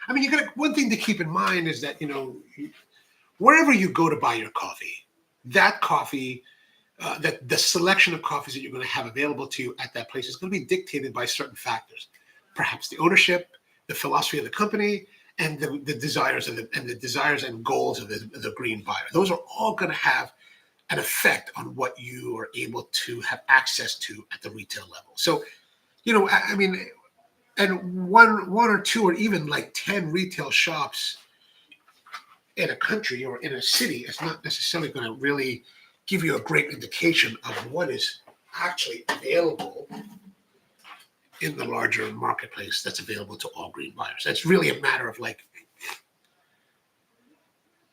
I mean, one thing to keep in mind is that, wherever you go to buy your coffee, that coffee, that the selection of coffees that you're going to have available to you at that place is going to be dictated by certain factors. Perhaps the ownership, the philosophy of the company, and the desires and goals of the green buyer. Those are all going to have an effect on what you are able to have access to at the retail level. So, I mean, and one or two or even like 10 retail shops in a country or in a city is not necessarily going to really give you a great indication of what is actually available in the larger marketplace that's available to all green buyers. It's really a matter of like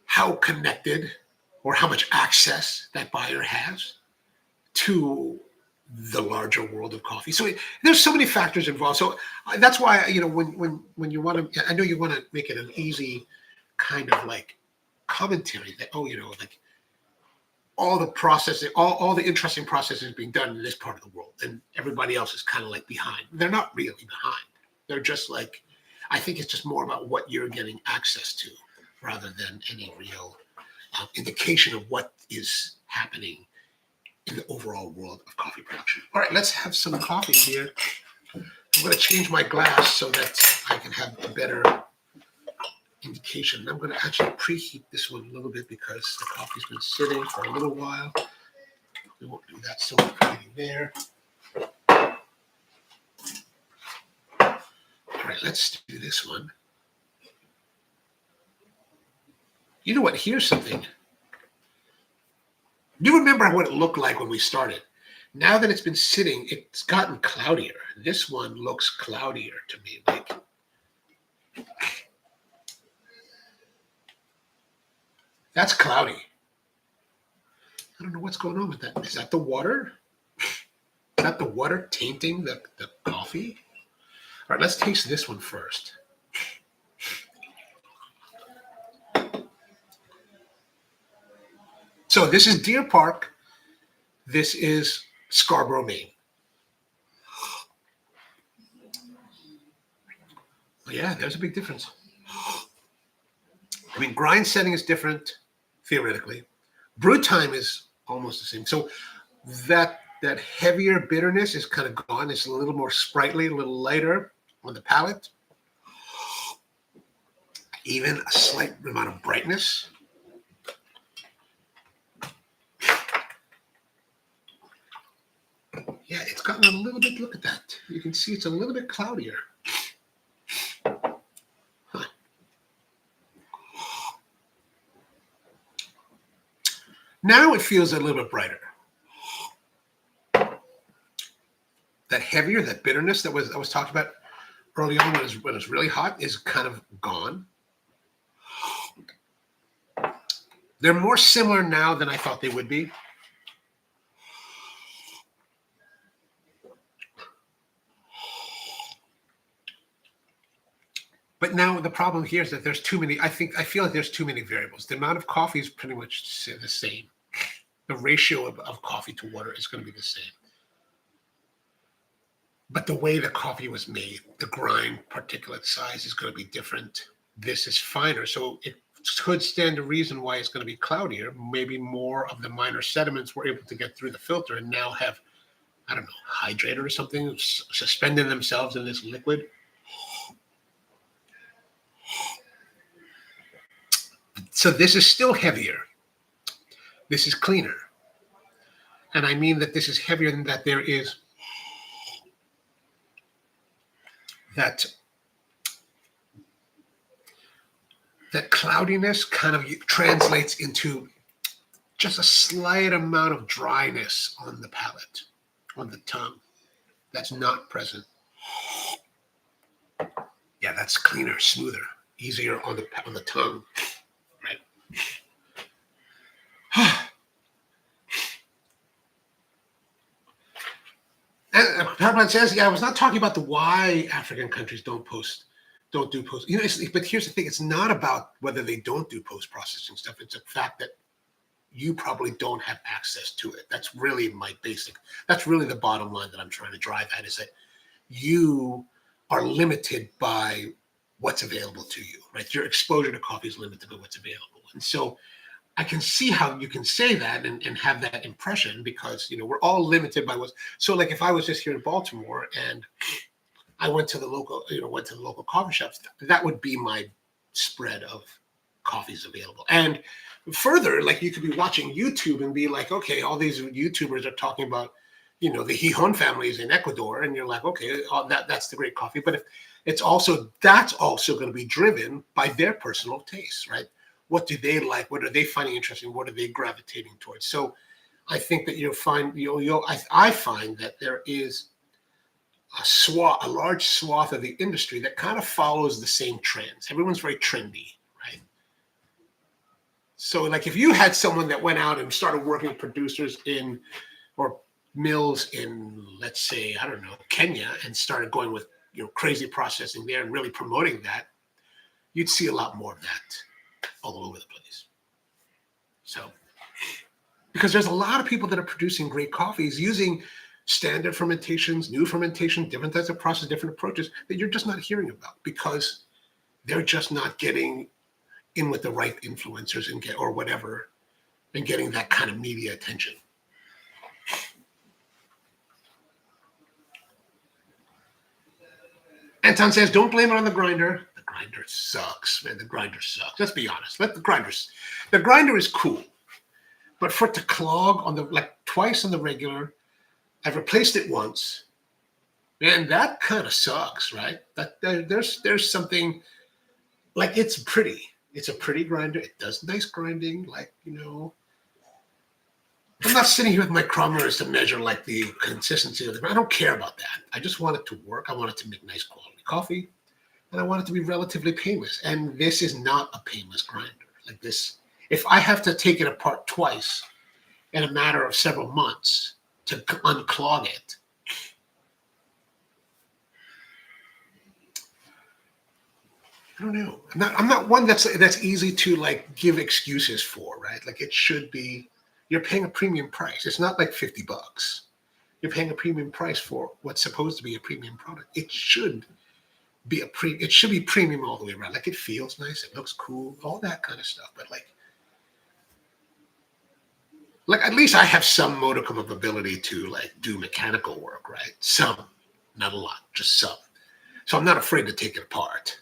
how connected or how much access that buyer has to the larger world of coffee. So there's so many factors involved. So that's why, when you want to, I know you want to make it an easy kind of like commentary that, like all the processing, all the interesting processes being done in this part of the world and everybody else is kind of like behind. They're not really behind. They're just like, I think it's just more about what you're getting access to rather than any real indication of what is happening in the overall world of coffee production. All right, let's have some coffee here. I'm going to change my glass so that I can have a better indication. I'm going to actually preheat this one a little bit because the coffee's been sitting for a little while. We won't do that, so we're preheating there. All right, let's do this one. You know what? Here's something. You remember what it looked like when we started. Now that it's been sitting, it's gotten cloudier. This one looks cloudier to me. Like, that's cloudy. I don't know what's going on with that. Is that the water? Is that the water tainting the coffee? All right, let's taste this one first. So this is Deer Park. This is Scarborough, Maine. Yeah, there's a big difference. I mean, grind setting is different, theoretically. Brew time is almost the same. So that heavier bitterness is kind of gone. It's a little more sprightly, a little lighter on the palate. Even a slight amount of brightness. Yeah, it's gotten a little bit, look at that. You can see it's a little bit cloudier. Huh. Now it feels a little bit brighter. That heavier, that bitterness that I was talking about early on when it was really hot is kind of gone. They're more similar now than I thought they would be. But now the problem here is that there's too many. I feel like there's too many variables. The amount of coffee is pretty much the same. The ratio of coffee to water is going to be the same. But the way the coffee was made, the grind particulate size is going to be different. This is finer, so it could stand to reason why it's going to be cloudier. Maybe more of the minor sediments were able to get through the filter and now have, I don't know, hydrated or something, suspending themselves in this liquid. So this is still heavier. This is cleaner. And I mean that this is heavier than that there is that cloudiness kind of translates into just a slight amount of dryness on the palate, on the tongue. That's not present. Yeah, that's cleaner, smoother, easier on the tongue. And Parapan says, yeah, I was not talking about the why African countries don't do post. You know, but here's the thing: it's not about whether they don't do post-processing stuff. It's a fact that you probably don't have access to it. That's really that's really the bottom line that I'm trying to drive at, is that you are limited by what's available to you, right? Your exposure to coffee is limited by what's available. And so I can see how you can say that and have that impression, because, you know, we're all limited by what's, so like if I was just here in Baltimore and I went to the local coffee shops, that would be my spread of coffees available. And further, like, you could be watching YouTube and be like, okay, all these YouTubers are talking about, you know, the Gijón families in Ecuador, and you're like, okay, that's the great coffee. But if that's also going to be driven by their personal tastes, right? What do they like? What are they finding interesting? What are they gravitating towards? So I think that I find that there is a large swath of the industry that kind of follows the same trends. Everyone's very trendy, right? So like if you had someone that went out and started working with producers or mills in, let's say, I don't know, Kenya, and started going with, you know, crazy processing there and really promoting that, you'd see a lot more of that all over the place. So, because there's a lot of people that are producing great coffees using standard fermentations, new fermentation, different types of process, different approaches that you're just not hearing about because they're just not getting in with the right influencers and or whatever and getting that kind of media attention. Anton says, don't blame it on the grinder. The grinder sucks, man. The grinder sucks. Let's be honest. The grinder is cool. But for it to clog on twice on the regular, I've replaced it once. Man, that kind of sucks, right? There's something like it's pretty. It's a pretty grinder. It does nice grinding, I'm not sitting here with micrometers to measure the consistency of the grind. I don't care about that. I just want it to work. I want it to make nice quality coffee, and I want it to be relatively painless. And this is not a painless grinder. Like this, if I have to take it apart twice in a matter of several months to unclog it, I don't know. I'm not one that's easy to give excuses for, right? It should be. You're paying a premium price. It's not like $50. You're paying a premium price for what's supposed to be a premium product. It should be it should be premium all the way around. It feels nice, it looks cool, all that kind of stuff. But at least I have some modicum of ability to do mechanical work, right? Some, not a lot, just some. So I'm not afraid to take it apart.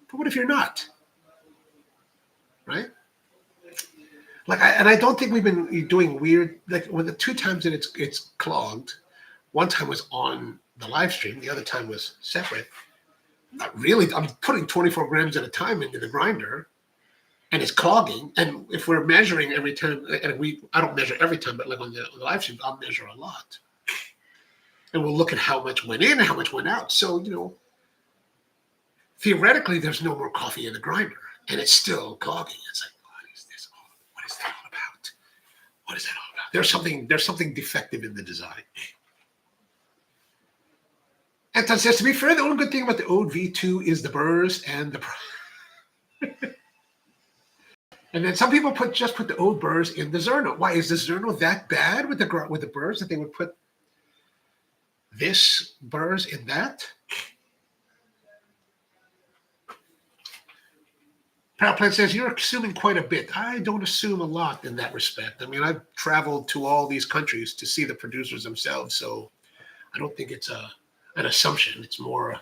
But what if you're not? Right? I don't think we've been doing weird, when the two times that it's clogged, one time was on the live stream, the other time was separate. Not really. I'm putting 24 grams at a time into the grinder and it's clogging. And if we're measuring every time, and I don't measure every time, but on the live stream, I'll measure a lot. And we'll look at how much went in and how much went out. So, theoretically, there's no more coffee in the grinder and it's still clogging. It's what is that all about? What is that all about? There's something defective in the design. Anton says, to be fair, the only good thing about the Ode V2 is the burrs and the and then some people just put the Ode burrs in the Zerno. Why is the Zerno that bad with the burrs that they would put this burrs in that? Powerplant says, you're assuming quite a bit. I don't assume a lot in that respect. I mean, I've traveled to all these countries to see the producers themselves, so I don't think it's an assumption. It's more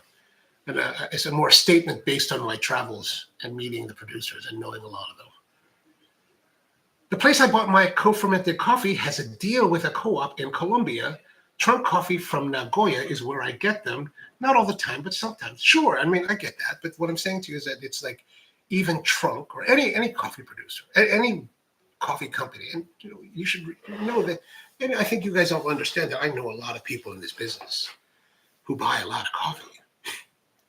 it's a more statement based on my travels and meeting the producers and knowing a lot of them. The place I bought my co-fermented coffee has a deal with a co-op in Colombia. Trunk coffee from Nagoya is where I get them. Not all the time, but sometimes. Sure, I mean, I get that. But what I'm saying to you is that it's even Trunk or any coffee producer, any coffee company, and you should know that. And I think you guys all understand that I know a lot of people in this business who buy a lot of coffee.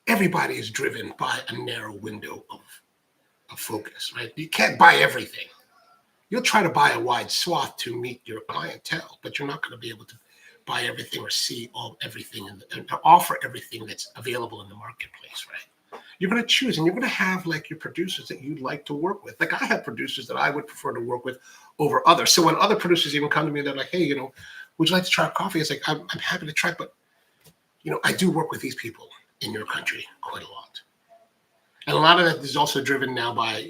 Everybody is driven by a narrow window of focus, right? You can't buy everything. You'll try to buy a wide swath to meet your clientele, but you're not going to be able to buy everything or see everything and offer everything that's available in the marketplace, right? You're going to choose, and you're going to have your producers that you'd like to work with. I have producers that I would prefer to work with over others. So when other producers even come to me, they're like, hey, would you like to try coffee? It's I'm happy to try, but I do work with these people in your country quite a lot. And a lot of that is also driven now by,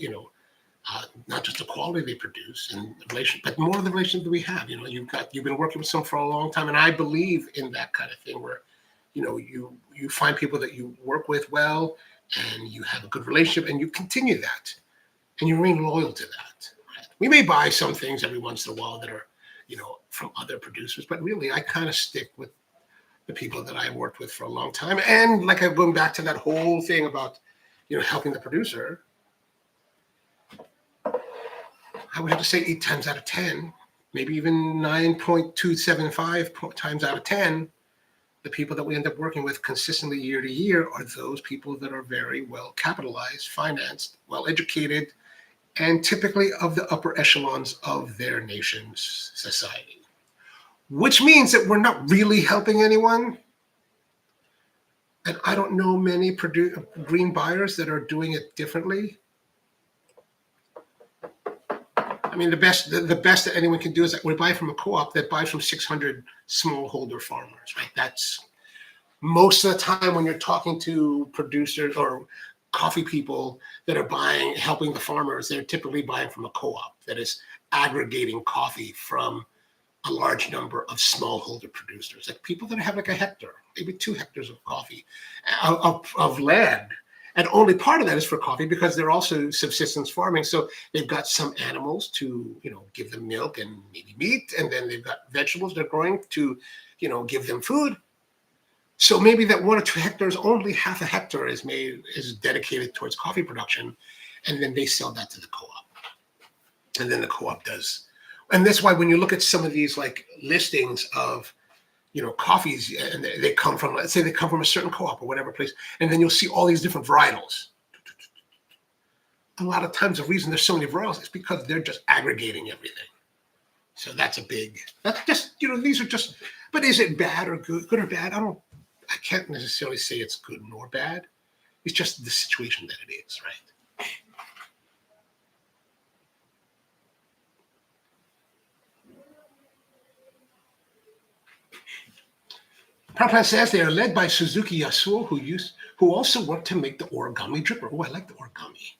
not just the quality they produce and the relation, but more of the relationship that we have. You've been working with some for a long time, and I believe in that kind of thing where, you find people that you work with well, and you have a good relationship, and you continue that, and you remain loyal to that. Right? We may buy some things every once in a while that are, from other producers, but really I kind of stick with the people that I worked with for a long time. And I'm going back to that whole thing about, helping the producer. I would have to say 8 times out of 10, maybe even 9.275 times out of 10, the people that we end up working with consistently year to year are those people that are very well capitalized, financed, well educated, and typically of the upper echelons of their nation's society. Which means that we're not really helping anyone. And I don't know many green buyers that are doing it differently. I mean, the best that anyone can do is that we buy from a co-op that buys from 600 smallholder farmers, right? That's most of the time when you're talking to producers or coffee people that are helping the farmers, they're typically buying from a co-op that is aggregating coffee from a large number of smallholder producers, like people that have like a hectare, maybe 2 hectares of coffee of land. And only part of that is for coffee because they're also subsistence farming. So they've got some animals to, give them milk and maybe meat. And then they've got vegetables they're growing to, give them food. So maybe that 1 or 2 hectares, only half a hectare is dedicated towards coffee production. And then they sell that to the co-op. And then the co-op does. And that's why when you look at some of these like listings of, coffees, and they come from, let's say they come from a certain co-op or whatever place, and then you'll see all these different varietals. A lot of times the reason there's so many varietals is because they're just aggregating everything. So that's just, these are just, but is it bad or good or bad? I can't necessarily say it's good nor bad. It's just the situation that it is, right? Prabhupada says they are led by Suzuki Yasuo, who also worked to make the origami dripper. Oh, I like the origami.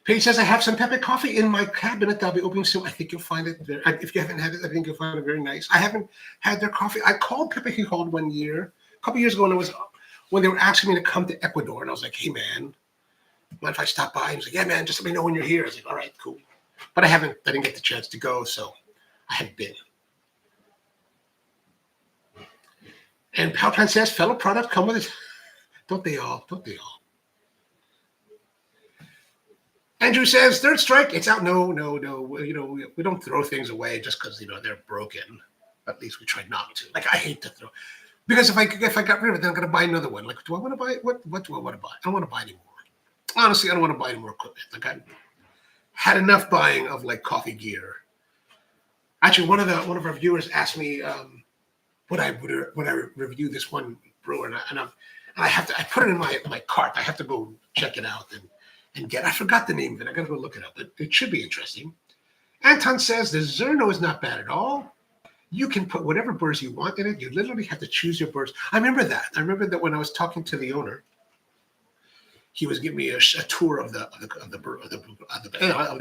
Paige says, I have some Pepe coffee in my cabinet that'll be opening soon. I think you'll find it there. If you haven't had it, I think you'll find it very nice. I haven't had their coffee. I called Pepe He called one year, a couple years ago, and when they were asking me to come to Ecuador, and I was like, hey, man, mind if I stop by? He was like, yeah, man, just let me know when you're here. I was like, all right, cool. But I didn't get the chance to go, so I haven't been. And Palpan says, fellow products come with it. Don't they all? Andrew says, third strike, it's out. No. We don't throw things away just because, they're broken. At least we try not to. Like, I hate to throw. Because if I got rid of it, then I'm going to buy another one. Like, do I want to buy it? What do I want to buy? I don't want to buy anymore. Honestly, I don't want to buy any more equipment. Like, I had enough buying of, like, coffee gear. Actually, one of our viewers asked me, would I review this one brewer, and I put it in my cart. I have to go check it out and get. I forgot the name of it. I got to go look it up. But it should be interesting. Anton says the Zerno is not bad at all. You can put whatever burrs you want in it. You literally have to choose your burrs. I remember that when I was talking to the owner, he was giving me a tour of the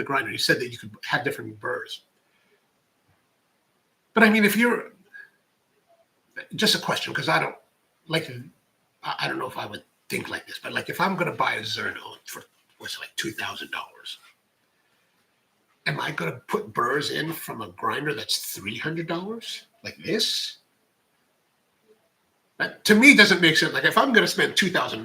grinder. He said that you could have different burrs. But I mean, if you're just a question, because I don't know if I would think like this, but like if I'm going to buy a Zerno for what's like $2,000, am I going to put burrs in from a grinder that's $300 like this? That to me doesn't make sense. Like if I'm going to spend $2,000,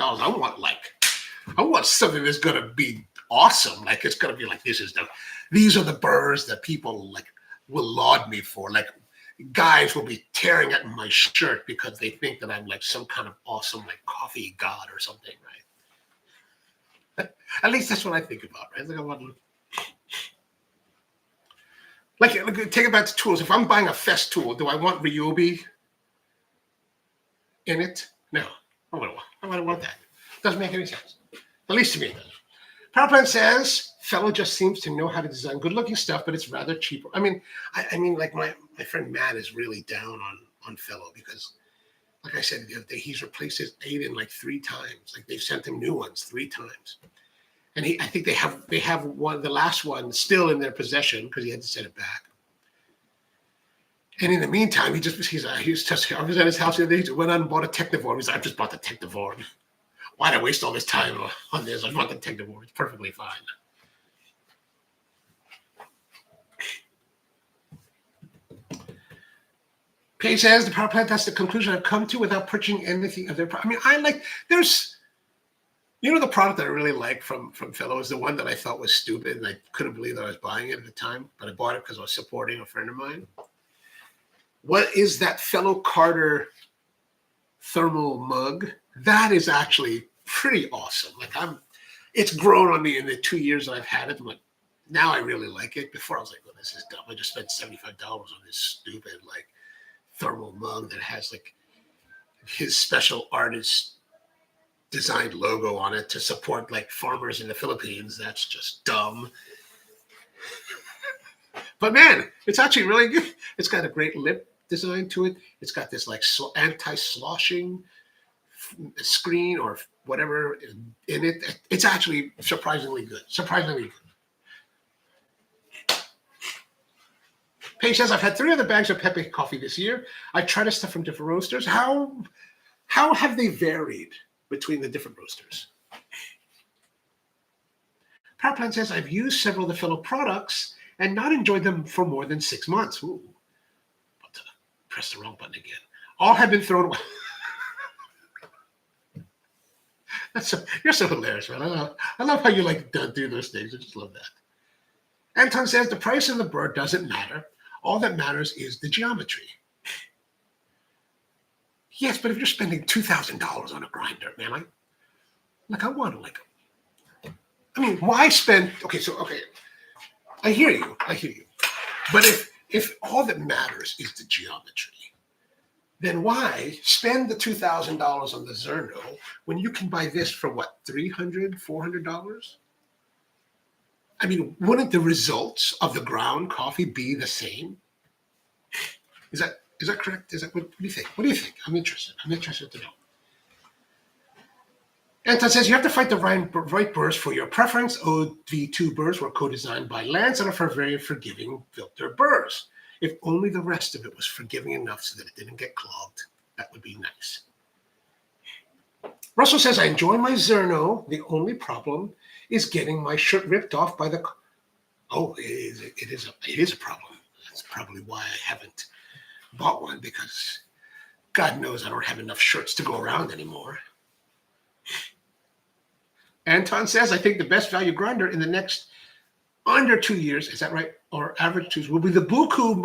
I want something that's going to be awesome. Like it's going to be like these are the burrs that people like will laud me for. Like guys will be tearing at my shirt because they think that I'm like some kind of awesome like coffee god or something, right? At least that's what I think about, right? Like I want like take it back to tools. If I'm buying a Fest tool, do I want Ryobi in it? No, I don't want that. Doesn't make any sense. At least to me, it doesn't. PowerPlan says, fellow just seems to know how to design good-looking stuff, but it's rather cheaper. I mean, like my friend Matt is really down on fellow because, like I said the other day, he's replaced his Aiden like 3 times. Like they've sent him new ones 3 times, and I think they have one, the last one, still in their possession because he had to send it back. And in the meantime, I was at his house the other day. He went out and bought a Technivore. He's like, I just bought the Technivore. Why'd I waste all this time on this? I want the Technivore. It's perfectly fine. Paige says the power plant. That's the conclusion I've come to without purchasing anything of their. I mean, there's, the product that I really like from Fellow is the one that I thought was stupid and I couldn't believe that I was buying it at the time, but I bought it because I was supporting a friend of mine. What is that Fellow Carter thermal mug? That is actually pretty awesome. Like it's grown on me in the 2 years that I've had it. But now I really like it. Before I was like, well, this is dumb. I just spent $75 on this stupid like thermal mug that has like his special artist designed logo on it to support like farmers in the Philippines. That's just dumb. But man, it's actually really good. It's got a great lip design to it. It's got this like anti-sloshing screen or whatever in it. It's actually surprisingly good. Surprisingly good. Paige says, I've had 3 other bags of Pepe coffee this year. I tried stuff from different roasters. How have they varied between the different roasters? Powerplant says, I've used several of the fellow products and not enjoyed them for more than 6 months. Ooh, about to press the wrong button again. All have been thrown away. You're so hilarious, man. I love how you like do those things. I just love that. Anton says, the price of the bird doesn't matter. All that matters is the geometry. Yes, but if you're spending $2,000 on a grinder, man, I want to why spend? Okay, I hear you. But if all that matters is the geometry, then why spend the $2,000 on the Zerno when you can buy this for what, $300, $400? I mean, wouldn't the results of the ground coffee be the same? Is that correct? What do you think? What do you think? I'm interested to know. Anton says, you have to find the right burrs for your preference. OV2 burrs were co-designed by Lance and are for very forgiving filter burrs. If only the rest of it was forgiving enough so that it didn't get clogged, that would be nice. Russell says, I enjoy my Zerno. The only problem is getting my shirt ripped off by the... Oh, it is a problem. That's probably why I haven't bought one, because God knows I don't have enough shirts to go around anymore. Anton says, I think the best value grinder in the next under 2 years, is that right? Or average 2 years, will be the Buku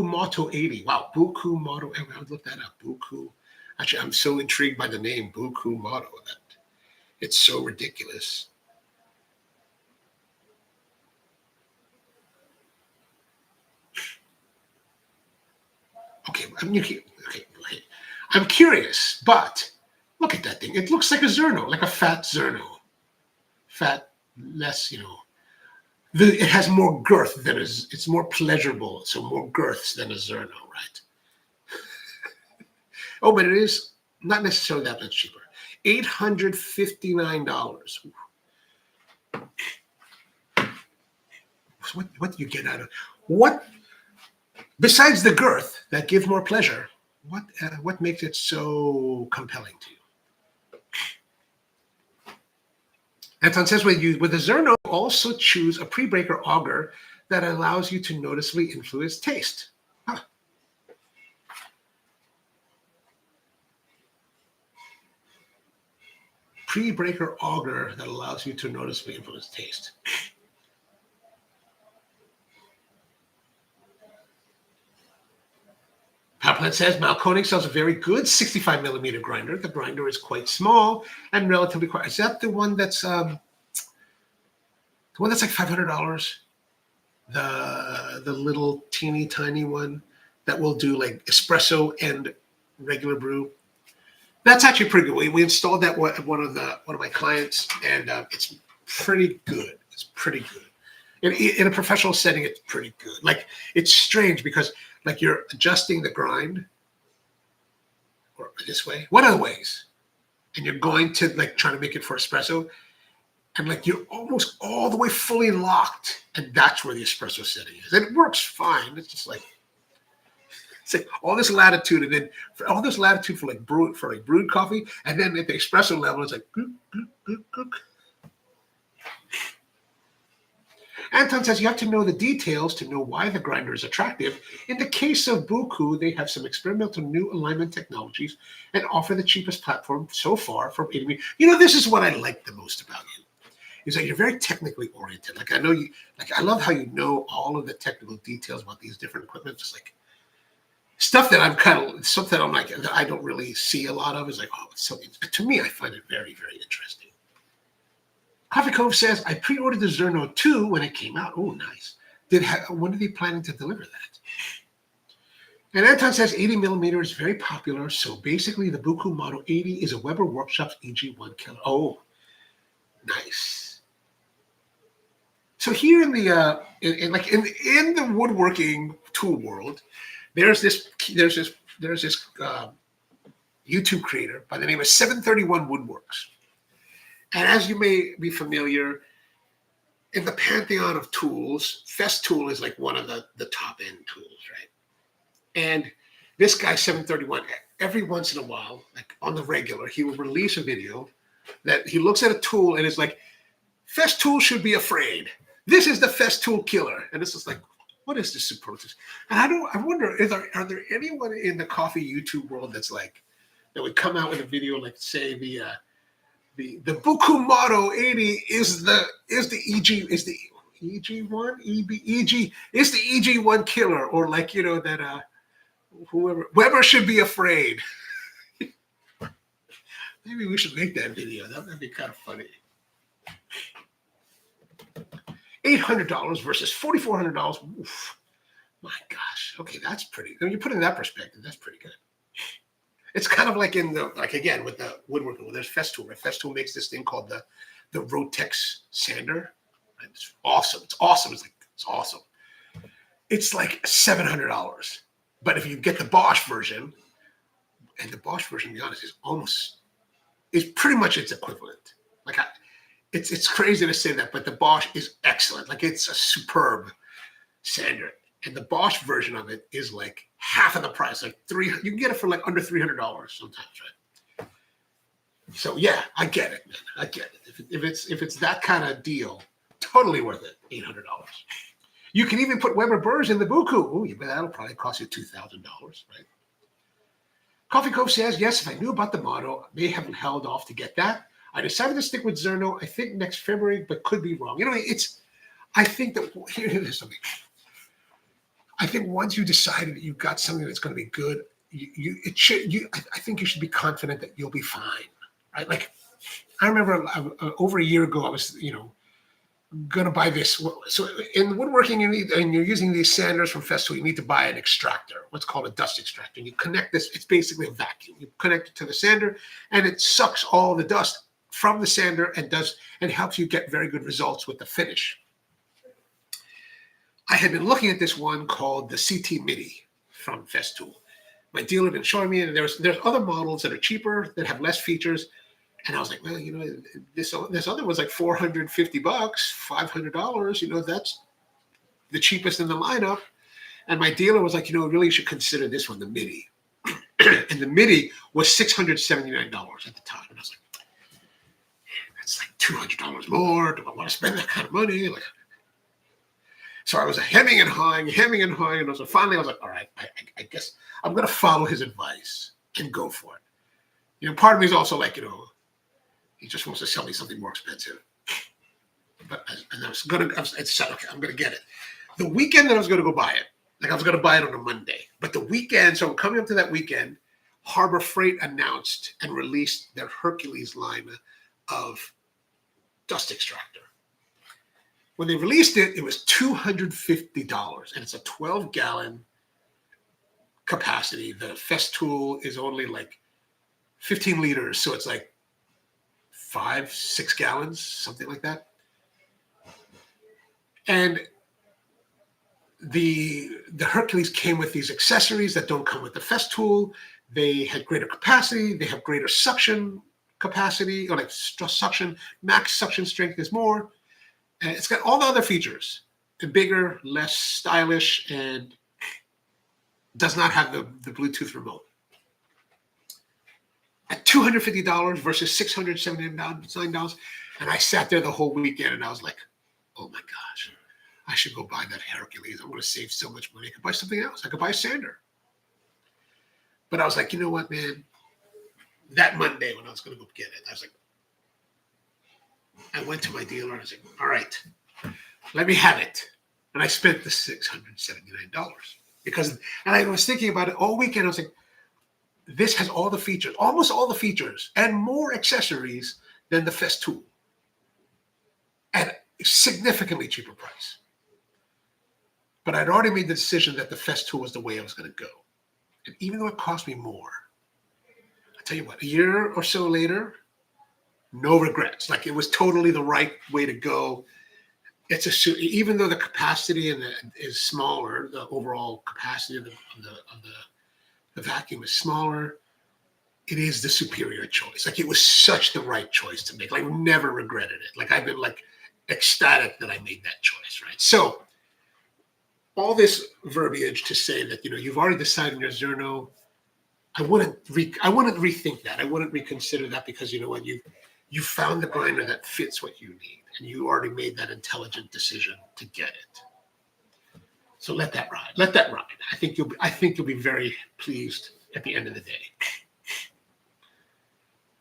Moto 80. Wow, Buku Moto. I would look that up. Buku. Actually, I'm so intrigued by the name Buku Moto that it's so ridiculous. Okay, I'm curious, but look at that thing. It looks like a Zerno, like a fat Zerno. Fat, less, it has more girth than it's more pleasurable, so more girths than a Zerno, right? Oh, but it is not necessarily that much cheaper. $859. What do you get out of what? Besides the girth that gives more pleasure, what makes it so compelling to you? Anton says, with the Zerno, also choose a pre-breaker auger that allows you to noticeably influence taste. Huh. Pre-breaker auger that allows you to noticeably influence taste. Powerplant says, Malkonig sells a very good 65 millimeter grinder. The grinder is quite small and relatively quiet. Is that the one that's like $500? The little teeny tiny one that will do like espresso and regular brew. That's actually pretty good. We installed that at one of my clients, and it's pretty good. It's pretty good. In a professional setting, it's pretty good. Like, it's strange because like you're adjusting the grind or this way, one of the ways, and you're going to like trying to make it for espresso, and like you're almost all the way fully locked, and that's where the espresso setting is. And it works fine. It's just like all this latitude, and then for all this latitude for brewed coffee, and then at the espresso level, it's like gook, gook, gook, gook. Anton says, you have to know the details to know why the grinder is attractive. In the case of Buku, they have some experimental new alignment technologies and offer the cheapest platform so far for 80 meters. This is what I like the most about you, is that you're very technically oriented. Like, I know you, like, I love how you know all of the technical details about these different equipment. Just like stuff that I'm like, that I don't really see a lot of is like, oh, it's so, to me, I find it very, very interesting. Coffee Cove says, I pre-ordered the Zerno 2 when it came out. Oh, nice. When are they planning to deliver that? And Anton says 80 millimeter is very popular. So basically the Buku Model 80 is a Weber Workshops EG1 killer. Oh, nice. So here in the in the woodworking tool world, there's this YouTube creator by the name of 731 Woodworks. And as you may be familiar, in the pantheon of tools, Festool is like one of the top end tools, right? And this guy, 731, every once in a while, like on the regular, he will release a video that he looks at a tool and is like, Festool should be afraid. This is the Festool killer. And this is like, what is this superlative? And I wonder, are there anyone in the coffee YouTube world that's like, that would come out with a video like, say, the Bukumoto 80 is the EG1 EG is the EG1 killer, or like, you know, that whoever Weber should be afraid. Maybe we should make that video. That would be kind of funny. $800 versus $4,400. Oof. My gosh. Okay, that's pretty. When you put it in that perspective, that's pretty good. It's kind of like again with the woodworking. Well, there's Festool. Right? Festool makes this thing called the Rotex sander. Right? It's awesome. It's awesome. It's awesome. It's like $700. But if you get the Bosch version, and the Bosch version, to be honest, is pretty much its equivalent. Like it's crazy to say that, but the Bosch is excellent. Like it's a superb sander. And the Bosch version of it is like half of the price, like you can get it for like under $300 sometimes, right? So yeah, I get it, man. I get it. If it's that kind of deal, totally worth it. $800. You can even put Weber burrs in the Buku. Oh, but that'll probably cost you $2,000, right? Coffee Cove says, yes, if I knew about the model, I may have held off to get that. I decided to stick with Zerno, I think next February, but could be wrong. You know, I think that here's something. I think once you decided that you've got something that's going to be good, I think you should be confident that you'll be fine, right? Like, I remember over a year ago, I was, going to buy this. So in woodworking, and you're using these sanders from Festool, you need to buy an extractor, what's called a dust extractor. And you connect this, it's basically a vacuum. You connect it to the sander, and it sucks all the dust from the sander and helps you get very good results with the finish. I had been looking at this one called the CT MIDI from Festool. My dealer had been showing me, and there's other models that are cheaper, that have less features. And I was like, well, this other one's like $450, $500. That's the cheapest in the lineup. And my dealer was like, really you should consider this one, the MIDI. And the MIDI was $679 at the time. And I was like, that's like $200 more. Do I want to spend that kind of money? So I was hemming and hawing. And finally I was like, all right, I guess I'm going to follow his advice and go for it. Part of me is also like, he just wants to sell me something more expensive. But I said, okay, I'm going to get it. The weekend that I was going to go buy it, like I was going to buy it on a Monday. But the weekend, so coming up to that weekend, Harbor Freight announced and released their Hercules line of dust extractor. When they released it, it was $250, and it's a 12-gallon capacity. The Festool is only like 15 liters, so it's like 5-6 gallons, something like that. And the Hercules came with these accessories that don't come with the Festool. They had greater capacity. They have greater suction capacity, or like suction, max suction strength is more. And it's got all the other features. The bigger, less stylish, and does not have the Bluetooth remote. At $250 versus $679. And I sat there the whole weekend and I was like, oh my gosh, I should go buy that Hercules. I'm going to save so much money. I could buy something else. I could buy a sander. But I was like, you know what, man? That Monday when I was going to go get it, I was like, I went to my dealer and I was like, all right, let me have it. And I spent the $679 and I was thinking about it all weekend. I was like, this has all the features, almost all the features, and more accessories than the Festool at a significantly cheaper price. But I'd already made the decision that the Festool was the way I was going to go. And even though it cost me more, I tell you what, a year or so later, no regrets. Like it was totally the right way to go. even though the capacity is smaller, the overall capacity of the vacuum is smaller, it is the superior choice. Like, it was such the right choice to make. Like, never regretted it. Like, I've been like ecstatic that I made that choice, right? So all this verbiage to say that, you've already decided your Zerno, I wouldn't rethink that. I wouldn't reconsider that, because you know what, you found the grinder that fits what you need, and you already made that intelligent decision to get it. So let that ride. Let that ride. I think you'll be very pleased at the end of the day.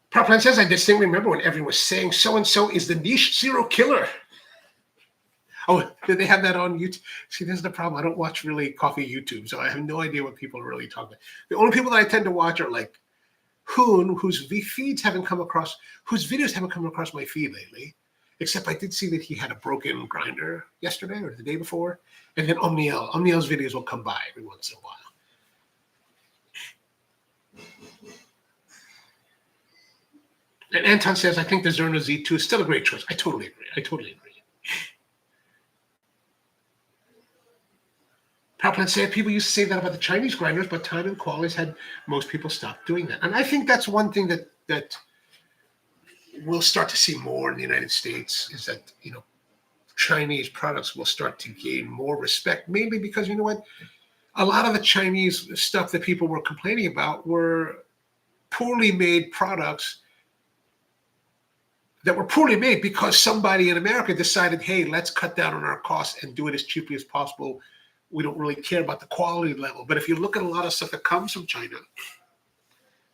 Proplan says, I distinctly remember when everyone was saying so-and-so is the niche zero killer. Oh, did they have that on YouTube? See, this is the problem. I don't watch really coffee YouTube, so I have no idea what people are really talking about. The only people that I tend to watch are like Hoon, whose videos haven't come across my feed lately, except I did see that he had a broken grinder yesterday or the day before. And then Omniel. Omniel's videos will come by every once in a while. And Anton says, I think the Zerno Z2 is still a great choice. I totally agree. Powerplant said, people used to say that about the Chinese grinders, but time and quality had most people stop doing that. And I think that's one thing that we'll start to see more in the United States, is that, Chinese products will start to gain more respect, mainly because, you know what, a lot of the Chinese stuff that people were complaining about were poorly made products that were poorly made because somebody in America decided, hey, let's cut down on our costs and do it as cheaply as possible. We don't really care about the quality level. But if you look at a lot of stuff that comes from China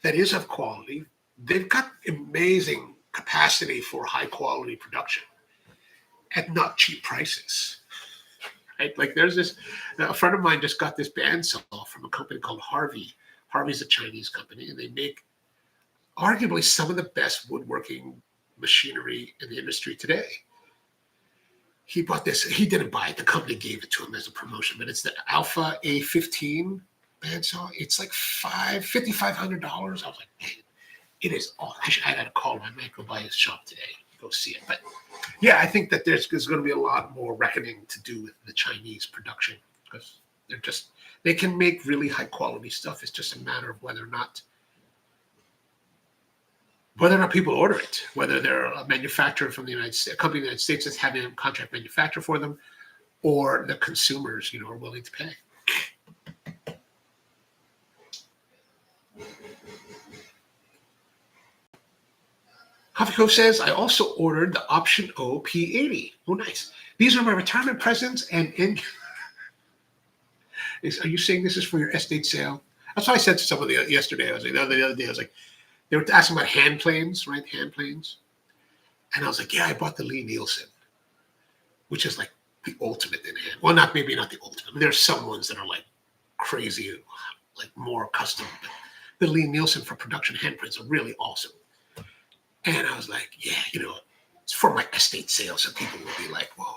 that is of quality, they've got amazing capacity for high quality production at not cheap prices. Right? Like, there's a friend of mine just got this bandsaw from a company called Harvey. Harvey's a Chinese company, and they make arguably some of the best woodworking machinery in the industry today. He bought this. He didn't buy it. The company gave it to him as a promotion, but it's the Alpha A15 bandsaw. It's like $5,500. I was like, man, it is awesome. I got to call him. I might go by his shop today, go see it. But yeah, I think that there's going to be a lot more reckoning to do with the Chinese production, because they can make really high quality stuff. It's just a matter of whether or not people order it, whether they're a manufacturer from the United States, a company in the United States that's having a contract manufacturer for them, or the consumers, are willing to pay. Coffee Co says, I also ordered the Option O P80. Oh, nice. These are my retirement presents. And are you saying this is for your estate sale? That's what I said to somebody yesterday. I was like, the other day, I was like, they were asking about hand planes, right? Hand planes. And I was like, yeah, I bought the Lee Nielsen, which is like the ultimate in hand. Well, maybe not the ultimate. There's some ones that are like crazy, like more custom. But the Lee Nielsen for production hand planes are really awesome. And I was like, yeah, it's for my estate sale, so people will be like, whoa.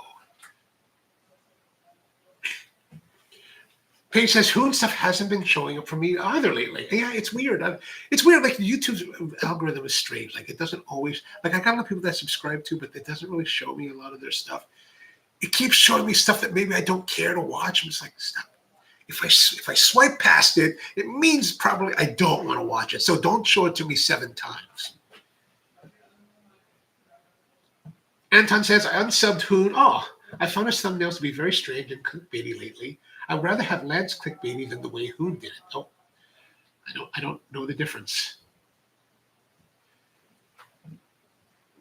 Paige says, Hoon stuff hasn't been showing up for me either lately. Yeah, it's weird. It's weird. Like, YouTube's algorithm is strange. Like, it doesn't always, like, I got a lot of people that I subscribe to, but it doesn't really show me a lot of their stuff. It keeps showing me stuff that maybe I don't care to watch. I'm just like, stop. If I swipe past it, it means probably I don't want to watch it. So don't show it to me 7 times. Anton says, I unsubbed Hoon. Oh, I found his thumbnails to be very strange and clickbaity lately. I'd rather have Lance clickbaity than the way Hoon did it. Oh, I don't know the difference.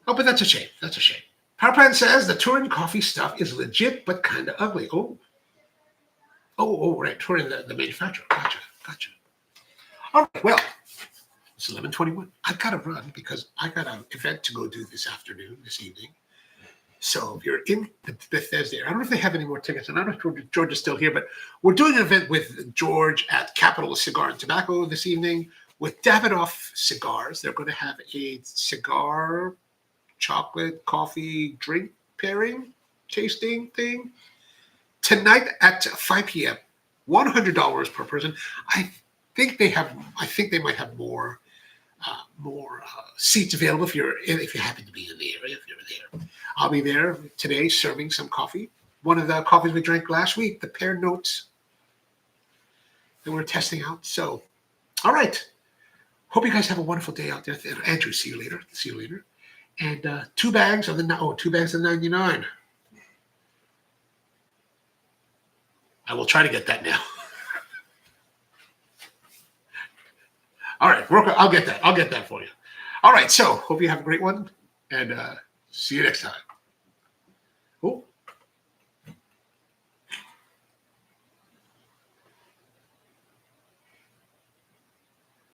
Oh, but that's a shame. That's a shame. Powerplan says the Turin coffee stuff is legit, but kind of ugly. Oh, right. Turin, the manufacturer. Gotcha. All right. Well, it's 11:21. I've got to run because I got an event to go do this evening. So if you're in the Bethesda area, I don't know if they have any more tickets. And I don't know if George is still here, but we're doing an event with George at Capital Cigar and Tobacco this evening with Davidoff Cigars. They're going to have a cigar, chocolate, coffee, drink pairing, tasting thing tonight at 5 p.m. $100 per person. I think they might have more. more seats available if you happen to be in the area. If you're there, I'll be there today serving some coffee. One of the coffees we drank last week, the pear notes that we're testing out. So, all right. Hope you guys have a wonderful day out there. Andrew, see you later. See you later. And 2 bags of the 2 bags of 99. I will try to get that now. All right, I'll get that. I'll get that for you. All right, so hope you have a great one, and see you next time.